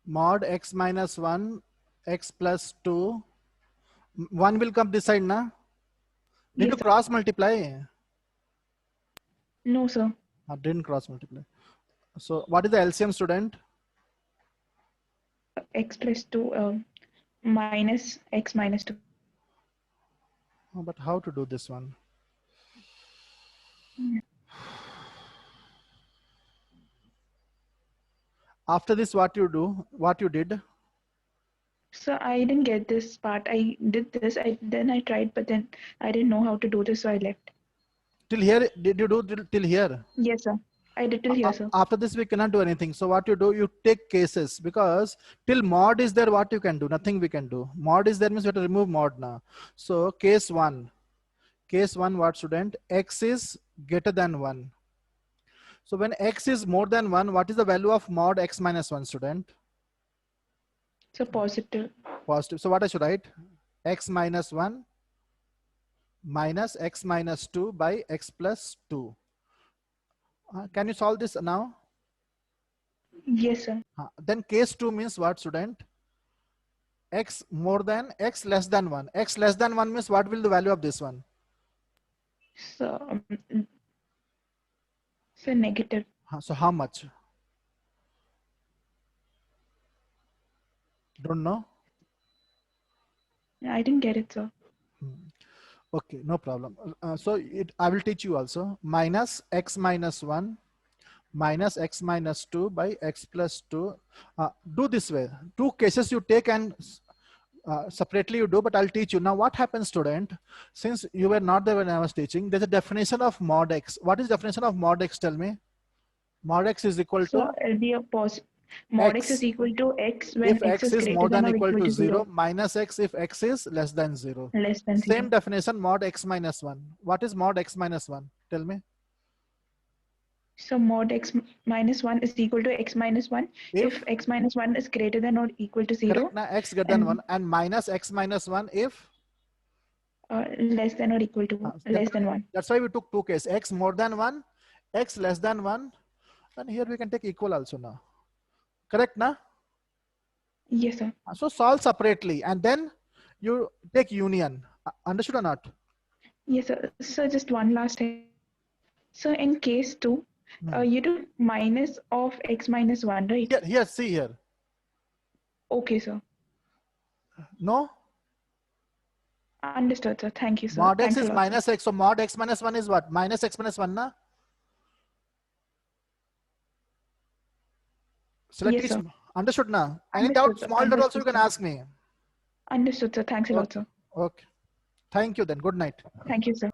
Mod x minus 1, x plus 2. 1 will come this side, na? Need to cross multiply? No, sir. Didn't cross multiply. So what is the LCM, student? X plus 2 minus x minus 2. But how to do this one? After this, what you do? What you did? So I didn't get this part. I did this. Then I tried, but then I didn't know how to do this, so I left. Till here, did you do till here? Yes, sir. I did till here, sir. After this, we cannot do anything. So what you do? You take cases, because till mod is there, what you can do? Nothing we can do. Mod is there means we have to remove mod now. So case 1. Case 1, what, student? X is greater than 1. So when x is more than 1, what is the value of mod x minus 1, student? So positive. Positive. So what I should write? X minus 1 minus x minus 2 by x plus 2. Can you solve this now? Yes, sir. Then case 2 means what, student? X more than x less than 1. X less than 1 means what will the value of this one? So negative. So how much? Don't know? I didn't get it, sir. Okay, no problem. So I will teach you also. Minus x minus 1 minus x minus 2 by x plus 2. Do this way. 2 cases you take and separately you do, but I'll teach you. Now what happens, student? Since you were not there when I was teaching, there's a definition of mod x. What is definition of mod x? Tell me. Mod x is equal to? So it'll be a mod x is equal to x when if x is more than or equal to 0, minus x if x is less than 0. Less than 0. Same definition, mod x minus 1. What is mod x minus 1? Tell me. So mod x minus 1 is equal to x minus 1 if x minus 1 is greater than or equal to 0. Correct, now x greater than 1 and minus x minus 1 if? Less than or equal to less than 1. That's why we took 2 cases. X more than 1, x less than 1. And here we can take equal also now. Correct, na? Yes, sir. So solve separately and then you take union. Understood or not? Yes, sir. So just one last thing. So in case 2, you took minus of x minus 1, right? Here, see here. Okay, sir. No? Understood, sir. Thank you, sir. Mod x Thanks a is lot, minus x. So mod x minus 1 is what? Minus x minus 1, na? Select Yes, each. sir. Understood, na? Any Understood, doubt, sir. small doubt also you Understood, can sir. ask me. Understood, sir. Thanks a lot, sir. Okay. Thank you then. Good night. Thank you, sir.